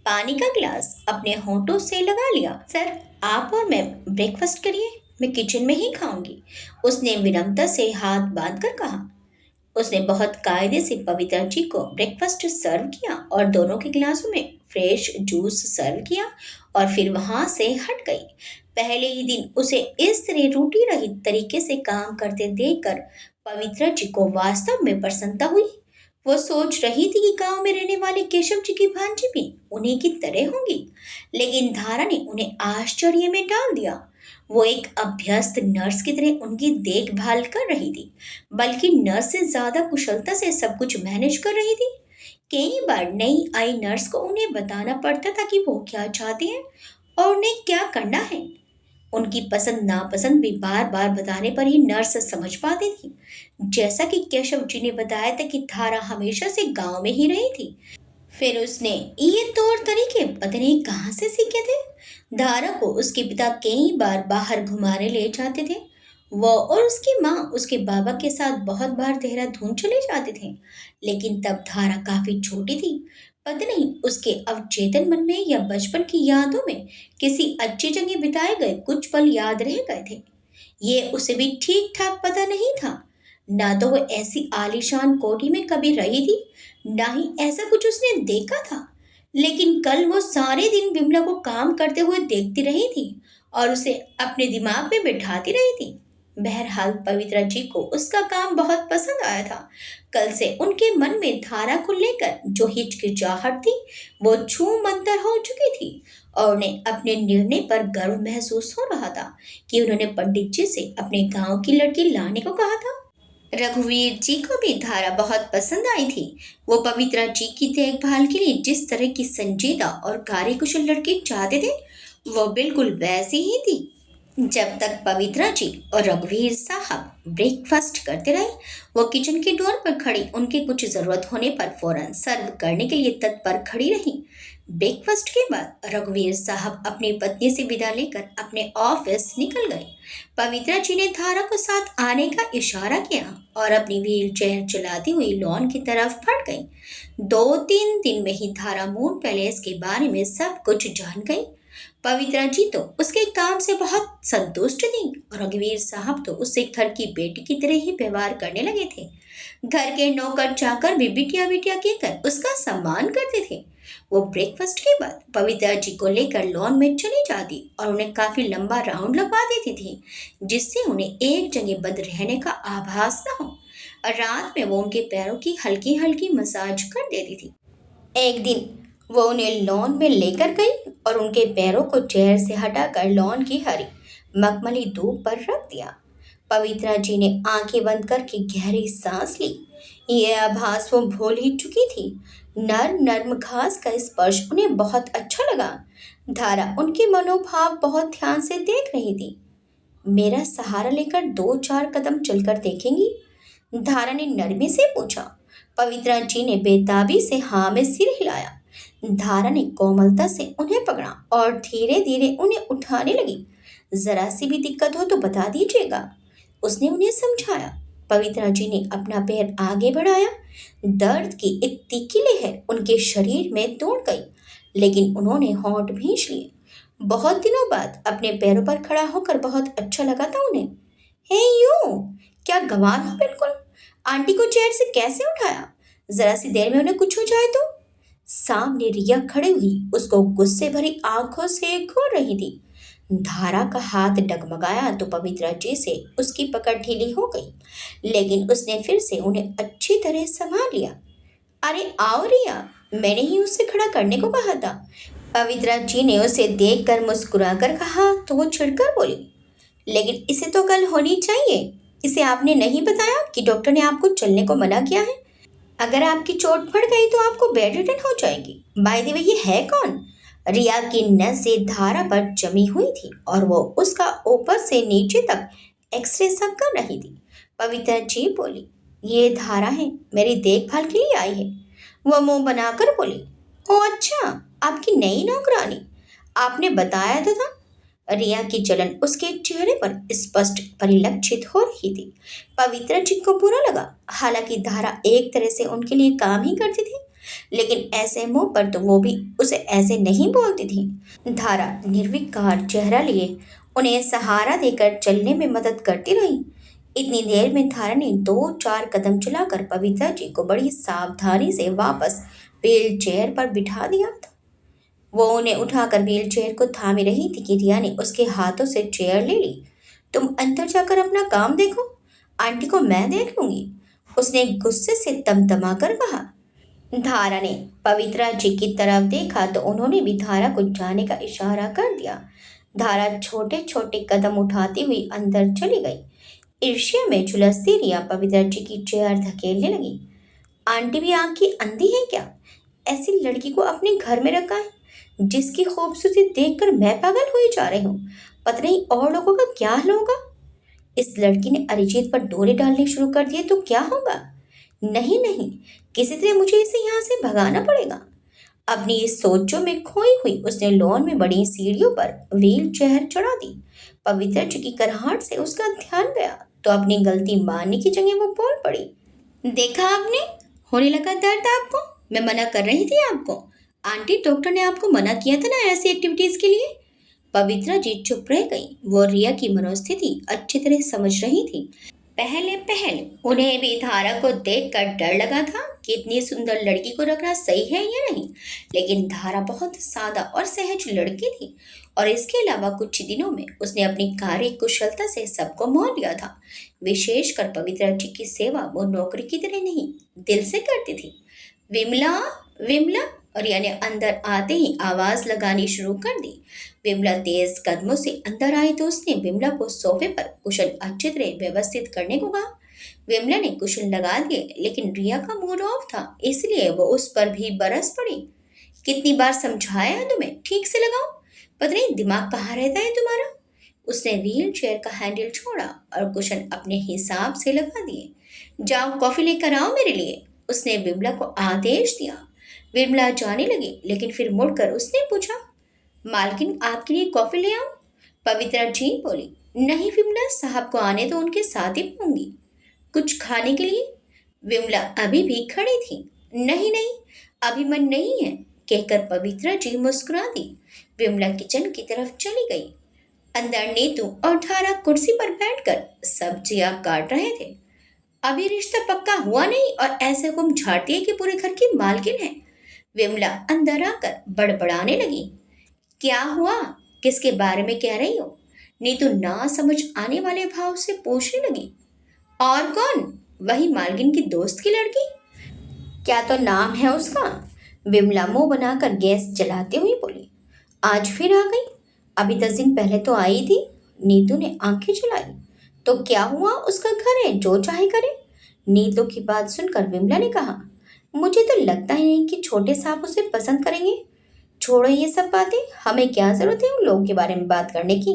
पानी का गिलास अपने होठों से लगा लिया। सर, आप और मैं ब्रेकफास्ट करिए, मैं किचन में ही खाऊंगी, उसने विनम्रता से हाथ बांधकर कहा। उसने बहुत कायदे से पवित्रा जी को ब्रेकफास्ट सर्व किया और दोनों के गिलासों में फ्रेश जूस सर्व किया और फिर वहां से हट गई। पहले ही दिन उसे इस तरह रूटी रहित तरीके से काम करते देखकर पवित्रा जी को वास्तव में प्रसन्नता हुई। वो सोच रही थी कि गांव में रहने वाले केशव जी की भांजी भी उन्हीं की तरह होंगी, लेकिन धारा ने उन्हें आश्चर्य में डाल दिया। वो एक अभ्यस्त नर्स की तरह उनकी देखभाल कर रही थी, बल्कि नर्स से ज्यादा कुशलता से सब कुछ मैनेज कर रही थी। कई बार नई आई नर्स को उन्हें बताना पड़ता था कि वो क्या चाहते हैं और उन्हें क्या करना है। उनकी पसंद नापसंद भी बार बार बताने पर ही नर्स समझ पाती थी। जैसा कि केशव जी ने बताया था कि धारा हमेशा से गांव में ही रही थी, फिर उसने ये तौर तरीके पता नहीं कहाँ से सीखे थे। धारा को उसके पिता कई बार बाहर घुमाने ले जाते थे। वो और उसकी माँ उसके बाबा के साथ बहुत बार देहरादून चले जाते थे, लेकिन तब धारा काफी छोटी थी। पता नहीं उसके अवचेतन मन में या बचपन की यादों में किसी अच्छी जगह बिताए गए कुछ पल याद रह गए थे। ये उसे भी ठीक ठाक पता नहीं था। ना तो वो ऐसी आलीशान कोठी में कभी रही थी, ना ही ऐसा कुछ उसने देखा था। लेकिन कल वो सारे दिन बिमला को काम करते हुए देखती रही थी और उसे अपने दिमाग में बिठाती रही थी। बहरहाल पवित्रा जी को उसका काम बहुत पसंद आया था। कल से उनके मन में धारा को लेकर जो हिचकिचाहट थी वो छू मंतर हो चुकी थी और उन्हें अपने निर्णय पर गर्व महसूस हो रहा था कि उन्होंने पंडित जी से अपने गांव की लड़की लाने को कहा था। रघुवीर जी को भी धारा बहुत पसंद आई थी। वो पवित्रा जी की देखभाल के लिए जिस तरह की संजीदा और कार्यकुशल लड़की चाहते थे, वो बिल्कुल वैसी ही थी। जब तक पवित्रा जी और रघुवीर साहब ब्रेकफास्ट करते रहे, वो किचन के डोर पर खड़ी उनके कुछ जरूरत होने पर फौरन सर्व करने के लिए तत्पर खड़ी रही। ब्रेकफास्ट के बाद रघुवीर साहब अपनी पत्नी से विदा लेकर अपने ऑफिस निकल गए। पवित्रा जी ने धारा को साथ आने का इशारा किया और अपनी व्हील चेयर चलाती हुई लॉन की तरफ बढ़ गई। 2-3 दिन में ही धारा मून पैलेस के बारे में सब कुछ जान गई। पवित्रा जी तो उसके काम से बहुत संतुष्ट थी और रघुवीर साहब तो उससे घर की बेटी की तरह ही व्यवहार करने लगे थे। घर के नौकर चाकर भी बिटिया बिटिया कहकर उसका सम्मान करते थे। वो ब्रेकफास्ट के बाद पवित्रा जी को लेकर लॉन में चली जाती और उन्हें काफी लंबा राउंड लगवा देती थी, जिससे उन्हें एक जगह बंद रहने का आभास न हो। और रात में वो उनके पैरों की हल्की हल्की मसाज कर देती थी। एक दिन वो उन्हें लॉन में लेकर गई और उनके पैरों को चेयर से हटाकर लॉन की हरी मखमली धूप पर रख दिया। पवित्रा जी ने आंखें बंद करके गहरी सांस ली। ये आभास वो भूल ही चुकी थी। नर्म नर्म घास का स्पर्श उन्हें बहुत अच्छा लगा। धारा उनके मनोभाव बहुत ध्यान से देख रही थी। मेरा सहारा लेकर 2-4 कदम चलकर देखेंगी? धारा ने नरमी से पूछा। पवित्रा जी ने बेताबी से हाँ में सिर हिलाया। धारा ने कोमलता से उन्हें पकड़ा और धीरे धीरे उन्हें उठाने लगी। जरा सी भी दिक्कत हो तो बता दीजिएगा, उसने उन्हें समझाया। पवित्रा जी ने अपना पैर आगे बढ़ाया। दर्द की एक तीखी लहर उनके शरीर में दौड़ गई, लेकिन उन्होंने होंठ भींच लिए। बहुत दिनों बाद अपने पैरों पर खड़ा होकर बहुत अच्छा लगा था उन्हें। हे यू, क्या गंवार हो बिल्कुल। आंटी को चेयर से कैसे उठाया? जरा सी देर में उन्हें कुछ हो जाए तो। सामने रिया खड़ी हुई उसको गुस्से भरी आंखों से घूर रही थी। धारा का हाथ डगमगाया तो पवित्रा जी से उसकी पकड़ ढीली हो गई, लेकिन उसने फिर से उन्हें अच्छी तरह संभाल लिया। अरे आओ रिया, मैंने ही उससे खड़ा करने को कहा था। पवित्रा जी ने उसे देखकर मुस्कुराकर कहा तो वो छिड़कर बोली, लेकिन इसे तो कल होनी चाहिए। इसे आपने नहीं बताया कि डॉक्टर ने आपको चलने को मना किया है। अगर आपकी चोट पड़ गई तो आपको बेड रिटर्न हो जाएगी। बाय द वे, ये है कौन? रिया की नज़रें धारा पर जमी हुई थी और वो उसका ऊपर से नीचे तक एक्सरे सब कर रही थी। पवित्रा जी बोली, ये धारा है, मेरी देखभाल के लिए आई है। वो मुंह बनाकर बोली, ओ अच्छा, आपकी नई नौकरानी। आपने बताया तो था। रिया की जलन उसके चेहरे पर स्पष्ट परिलक्षित हो रही थी। पवित्रा जी को बुरा लगा। हालांकि धारा एक तरह से उनके लिए काम ही करती थी, लेकिन ऐसे मुंह पर तो वो भी उसे ऐसे नहीं बोलती थी। धारा निर्विकार चेहरा लिए उन्हें सहारा देकर चलने में मदद करती रही। इतनी देर में धारा ने 2-4 कदम चलाकर पवित्रा जी को बड़ी सावधानी से वापस व्हील चेयर पर बिठा दिया था। वो उन्हें उठाकर व्हील चेयर को थामे रही थी कि रिया ने उसके हाथों से चेयर ले ली। तुम अंदर जाकर अपना काम देखो, आंटी को मैं देख लूंगी, उसने गुस्से से तमतमा कर कहा। धारा ने पवित्रा जी की तरफ देखा तो उन्होंने भी धारा को जाने का इशारा कर दिया। धारा छोटे छोटे कदम उठाती हुई अंदर चली गई। ईर्ष्या में झुलसती रिया पवित्रा जी की चेयर धकेलने लगी। आंटी भी आंख की अंधी है क्या? ऐसी लड़की को अपने घर में रखा है जिसकी खूबसूरती देखकर मैं पागल हुई जा रही हूँ। पता नहीं और लोगों का क्या हाल होगा। इस लड़की ने अरिजीत पर डोरे डालने शुरू कर दिए तो क्या होगा? नहीं नहीं, किसी तरह मुझे इसे यहाँ से भगाना पड़ेगा। अपनी इस सोचों में खोई हुई उसने लॉन में बड़ी सीढ़ियों पर व्हील चेयर चढ़ा दी। पवित्र जी की कराहट से उसका ध्यान गया तो अपनी गलती मानने की जगह वो बोल पड़ी। देखा आपने, होने लगा दर्द आपको। मैं मना कर रही थी आपको। आंटी, डॉक्टर ने आपको मना किया था ना ऐसी एक्टिविटीज के लिए। पवित्रा जी चुप रह गई। वो रिया की मनोस्थिति अच्छी तरह समझ रही थी। पहले पहले उन्हें भी धारा को देखकर डर लगा था कि इतनी सुंदर लड़की को रखना सही है या नहीं, लेकिन धारा बहुत सादा और सहज लड़की थी और इसके अलावा कुछ दिनों में उसने अपनी कार्य कुशलता से सबको मोह लिया था। विशेषकर पवित्रा जी की सेवा वो नौकरी की तरह नहीं, दिल से करती थी। विमला, विमला, और यानी अंदर आते ही आवाज लगानी शुरू कर दी। विमला तेज कदमों से अंदर आई तो उसने विमला को सोफे पर कुशन अच्छी तरह व्यवस्थित करने को कहा। विमला ने कुशन लगा दिए, लेकिन रिया का मूड ऑफ था, इसलिए वो उस पर भी बरस पड़ी। कितनी बार समझाया है तुम्हें, ठीक से लगाओ। पता नहीं दिमाग कहाँ रहता है तुम्हारा। उसने व्हील चेयर का हैंडल छोड़ा और कुशन अपने हिसाब से लगा दिए। जाओ कॉफी लेकर आओ मेरे लिए, उसने विमला को आदेश दिया। विमला जाने लगी, लेकिन फिर मुड़कर उसने पूछा, मालकिन आपके लिए कॉफी ले आऊं? पवित्रा जी बोली, नहीं विमला, साहब को आने तो उनके साथ ही पीऊंगी। कुछ खाने के लिए? विमला अभी भी खड़ी थी। नहीं नहीं, अभी मन नहीं है, कहकर पवित्रा जी मुस्कुरा दी। विमला किचन की तरफ चली गई। अंदर नीतू और धारा कुर्सी पर बैठकर सब्जियां काट रहे थे। अभी रिश्ता पक्का हुआ नहीं और ऐसे हुक्म झाड़ती है कि पूरे घर की मालकिन है। विमला अंदर आकर बड़बड़ाने लगी। क्या हुआ, किसके बारे में कह रही हो? नीतू ना समझ आने वाले भाव से पूछने लगी। और कौन? वही मालकिन की दोस्त की लड़की। क्या तो नाम है उसका? विमला मुंह बनाकर गैस जलाते हुए बोली। आज फिर आ गई? अभी 10 दिन पहले तो आई थी। नीतू ने आंखें चलाई। तो क्या हुआ, उसका घर है, जो चाहे करे। नीतू की बात सुनकर विमला ने कहा, मुझे तो लगता ही नहीं कि छोटे साहब उसे पसंद करेंगे। छोड़ो ये सब बातें, हमें क्या जरूरत है उन लोगों के बारे में बात करने की।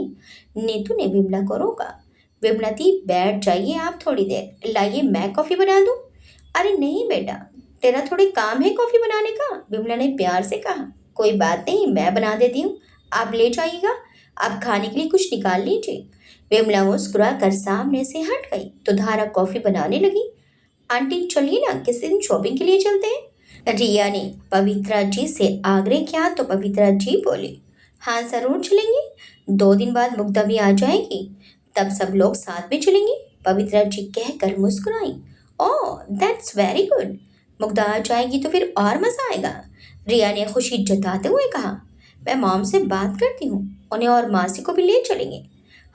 नीतू ने विमला को रोका। विमला दी, बैठ जाइए आप थोड़ी देर, लाइए मैं कॉफी बना दूं। अरे नहीं बेटा, तेरा थोड़ी काम है कॉफी बनाने का, विमला ने प्यार से कहा। कोई बात नहीं, मैं बना देती हूँ, आप ले जाइएगा। आप खाने के लिए कुछ निकाल लीजिए। विमला मुस्कुरा कर सामने से हट गई तो धारा कॉफी बनाने लगी। आंटी चलिए ना, किसी दिन शॉपिंग के लिए चलते हैं। रिया ने पवित्रा जी से आग्रह किया तो पवित्रा जी बोली, हाँ जरूर चलेंगे, 2 दिन बाद मुग्धा भी आ जाएगी, तब सब लोग साथ में चलेंगे। पवित्रा जी कहकर मुस्कुराई। Oh that's very good, Mugdha आ जाएगी तो फिर और मजा आएगा। रिया ने खुशी जताते हुए कहा, मैं मॉम से बात करती हूँ, उन्हें और मासी को भी ले चलेंगे।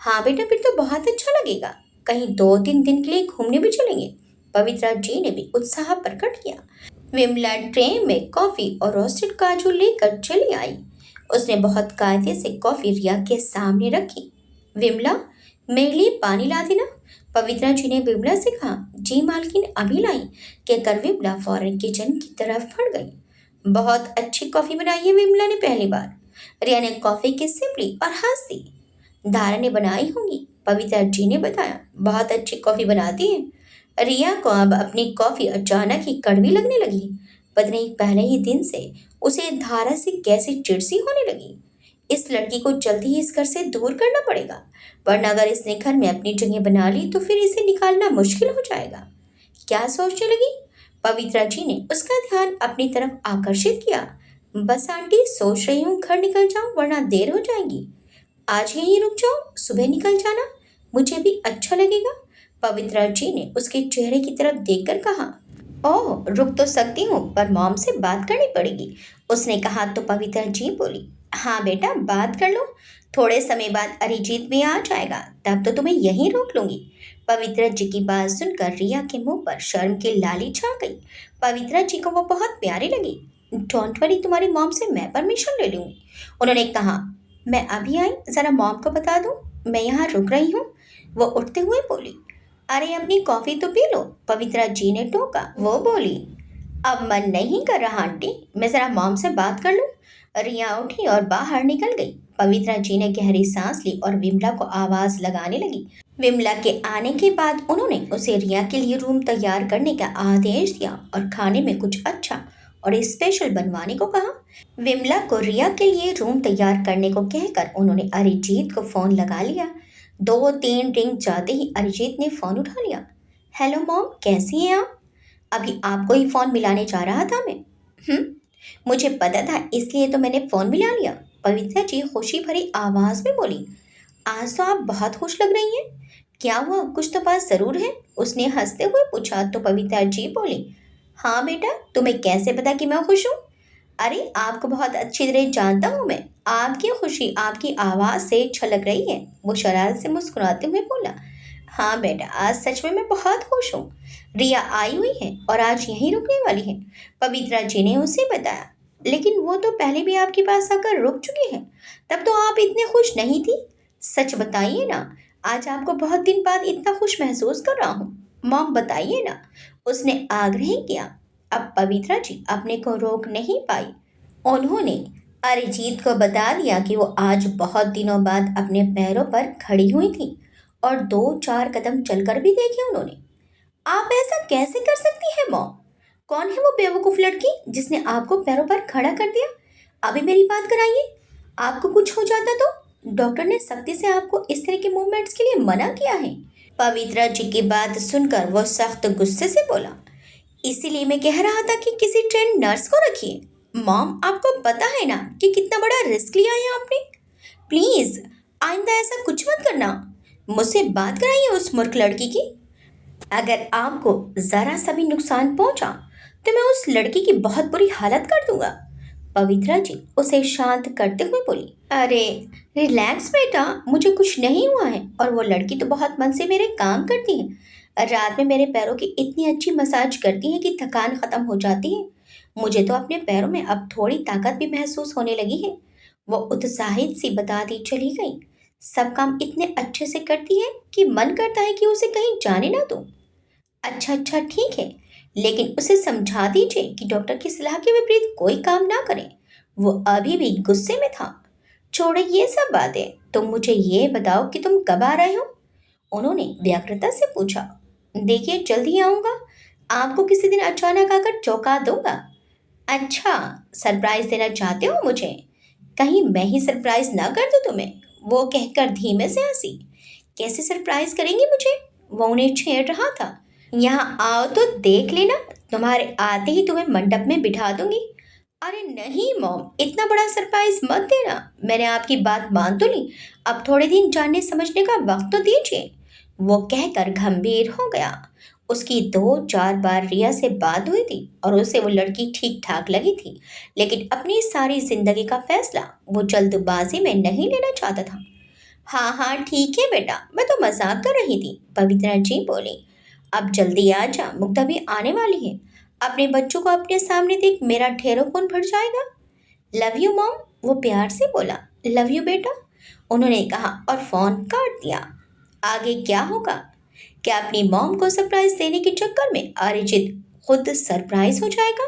हाँ बेटा, फिर तो बहुत अच्छा लगेगा, कहीं 2-3 दिन के लिए घूमने भी चलेंगे। पवित्रा जी ने भी उत्साह प्रकट किया। विमला ट्रे में कॉफी और रोस्टेड काजू लेकर चली आई। उसने बहुत कायदे से कॉफी रिया के सामने रखी। विमला, मेरे लिए पानी ला देना। पवित्रा जी ने विमला से कहा। जी मालकिन, अभी लाई, कहकर विमला फौरन किचन की तरफ बढ़ गई। बहुत अच्छी कॉफी बनाई है विमला ने पहली बार। रिया ने कॉफी की सिप ली और हंस दी। धारा ने बनाई होंगी, पवित्रा जी ने बताया, बहुत अच्छी कॉफी बनाती है। रिया को अब अपनी कॉफी अचानक ही कड़वी लगने लगी। पता नहीं पहले ही दिन से उसे धारा से कैसे चिड़सी होने लगी। इस लड़की को जल्दी ही इस घर से दूर करना पड़ेगा, वरना अगर इसने घर में अपनी जगह बना ली तो फिर इसे निकालना मुश्किल हो जाएगा। क्या सोचने लगी? पवित्रा जी ने उसका ध्यान अपनी तरफ आकर्षित किया। बस आंटी, सोच रही हूँ घर निकल जाऊं वरना देर हो जाएगी। आज यहीं रुक जाओ, सुबह निकल जाना, मुझे भी अच्छा लगेगा। पवित्रा जी ने उसके चेहरे की तरफ देखकर कहा। ओह, रुक तो सकती हूँ पर मॉम से बात करनी पड़ेगी, उसने कहा तो पवित्रा जी बोली, हाँ बेटा बात कर लो, थोड़े समय बाद अरिजीत भी आ जाएगा, तब तो तुम्हें यहीं रोक लूंगी। पवित्रा जी की बात सुनकर रिया के मुंह पर शर्म की लाली छा गई। पवित्रा जी को वो बहुत प्यारी लगी। डोंट वरी, तुम्हारी मॉम से मैं परमिशन ले लूंगी, उन्होंने कहा। मैं अभी आई, जरा मॉम को बता दूं मैं यहाँ रुक रही हूँ, वो उठते हुए बोली। अरे अपनी कॉफी तो पी लो, पवित्रा जी ने टोका। वो बोली, अब मन नहीं कर रहा आंटी, मैं जरा मॉम से बात कर लूं। रिया उठी और बाहर निकल गई। पवित्रा जी ने गहरी सांस ली और विमला को आवाज लगाने लगी। विमला के आने के बाद उन्होंने उसे रिया के लिए रूम तैयार करने का आदेश दिया और खाने में कुछ अच्छा और स्पेशल बनवाने को कहा। विमला को रिया के लिए रूम तैयार करने को कहकर उन्होंने अरिजीत को फोन लगा लिया। 2-3 रिंग जाते ही अरिजीत ने फोन उठा लिया। हेलो मॉम, कैसी हैं आप? अभी आपको ही फोन मिलाने जा रहा था मैं। हम्म, मुझे पता था, इसलिए तो मैंने फोन मिला लिया, पवित्रा जी खुशी भरी आवाज में बोली। आज तो आप बहुत खुश लग रही हैं, क्या हुआ, कुछ तो बात जरूर है, उसने हंसते हुए पूछा तो पवित्रा जी बोली, हाँ बेटा, तुम्हें कैसे पता कि मैं खुश हूँ? अरे आपको बहुत अच्छी तरह जानता हूँ मैं, आपकी खुशी आपकी आवाज़ से छलक रही है, वो शरारत से मुस्कुराते हुए बोला। हाँ बेटा, आज सच में मैं बहुत खुश हूँ, रिया आई हुई है और आज यहीं रुकने वाली है, पवित्रा जी ने उसे बताया। लेकिन वो तो पहले भी आपके पास आकर रुक चुकी है, तब तो आप इतने खुश नहीं थी, सच बताइए ना, आज आपको बहुत दिन बाद इतना खुश महसूस कर रहा हूँ, मॉम बताइए ना, उसने आग्रह किया। अब पवित्रा जी अपने को रोक नहीं पाई। उन्होंने अरिजीत को बता दिया कि वो आज बहुत दिनों बाद अपने पैरों पर खड़ी हुई थी और 2-4 कदम चलकर भी देखे उन्होंने। आप ऐसा कैसे कर सकती है मॉम? कौन है वो बेवकूफ लड़की जिसने आपको पैरों पर खड़ा कर दिया? अभी मेरी बात कराइए, आपको कुछ हो जाता तो? डॉक्टर ने सख्ती से आपको इस तरह के मूवमेंट्स के लिए मना किया है। पवित्रा जी की बात सुनकर वो सख्त गुस्से से बोला, इसीलिए मैं कह रहा था कि किसी ट्रेंड नर्स को रखिए। मॉम, आपको पता है ना कि कितना बड़ा रिस्क लिया है आपने, प्लीज आइंदा ऐसा कुछ मत करना, मुझसे बात कराइए उस मूर्ख लड़की की। अगर आपको जरा सा भी नुकसान पहुंचा तो मैं उस लड़की की बहुत बुरी हालत कर दूंगा। पवित्रा जी उसे शांत करते हुए बोली, अरे रिलैक्स बेटा, मुझे कुछ नहीं हुआ है और वो लड़की तो बहुत मन से मेरे काम करती है, रात में मेरे पैरों की इतनी अच्छी मसाज करती है कि थकान खत्म हो जाती है, मुझे तो अपने पैरों में अब थोड़ी ताकत भी महसूस होने लगी है। वो उत्साहित सी बताती चली गई। सब काम इतने अच्छे से करती है कि मन करता है कि उसे कहीं जाने ना दूं। अच्छा अच्छा ठीक है, लेकिन उसे समझा दीजिए कि डॉक्टर की सलाह के विपरीत कोई काम ना करें। वो अभी भी गुस्से में था। छोड़ो ये सब बातें, तुम मुझे ये बताओ कि तुम कब आ रहे हो, उन्होंने व्याकुलता से पूछा। देखिए जल्दी आऊँगा, आपको किसी दिन अचानक आकर चौंका दूंगा। अच्छा, सरप्राइज देना चाहते हो मुझे? कहीं मैं ही सरप्राइज ना कर दूं तुम्हें? वो कहकर धीमे से हंसी। कैसे सरप्राइज करेंगी मुझे? वो उन्हें छेड़ रहा था। यहाँ आओ तो देख लेना, तुम्हारे आते ही तुम्हें मंडप में बिठा दूंगी। अरे नहीं मॉम, इतना बड़ा सरप्राइज मत देना। मैंने आपकी बात मान तो ली, अब थोड़े दिन जानने समझने का वक्त तो दीजिए। वो कहकर गंभीर हो गया। उसकी 2-4 बार रिया से बात हुई थी और उसे वो लड़की ठीक ठाक लगी थी, लेकिन अपनी सारी जिंदगी का फैसला वो जल्दबाजी में नहीं लेना चाहता था। हाँ हाँ ठीक है बेटा, मैं तो मजाक कर रही थी, पवित्रा जी बोली। अब जल्दी आ जा, मुग्धा भी आने वाली है। अपने बच्चों को अपने सामने देख मेरा ढेरों खून भर जाएगा। लव यू मॉम, वो प्यार से बोला। लव यू बेटा, उन्होंने कहा और फोन काट दिया। आगे क्या होगा? क्या अपनी मॉम को सरप्राइज देने के चक्कर में अरिजीत खुद सरप्राइज हो जाएगा?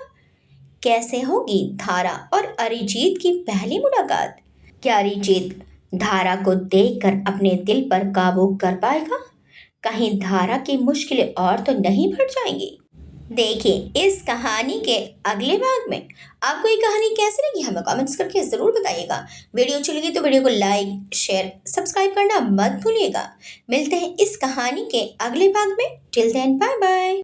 कैसे होगी धारा और अरिजीत की पहली मुलाकात? क्या अरिजीत धारा को देखकर अपने दिल पर काबू कर पाएगा? कहीं धारा की मुश्किलें और तो नहीं बढ़ जाएंगी? देखिए इस कहानी के अगले भाग में। आपको ये कहानी कैसी लगी हमें कमेंट्स करके ज़रूर बताइएगा। वीडियो अच्छी लगी तो वीडियो को लाइक शेयर सब्सक्राइब करना मत भूलिएगा। मिलते हैं इस कहानी के अगले भाग में। Till then bye bye.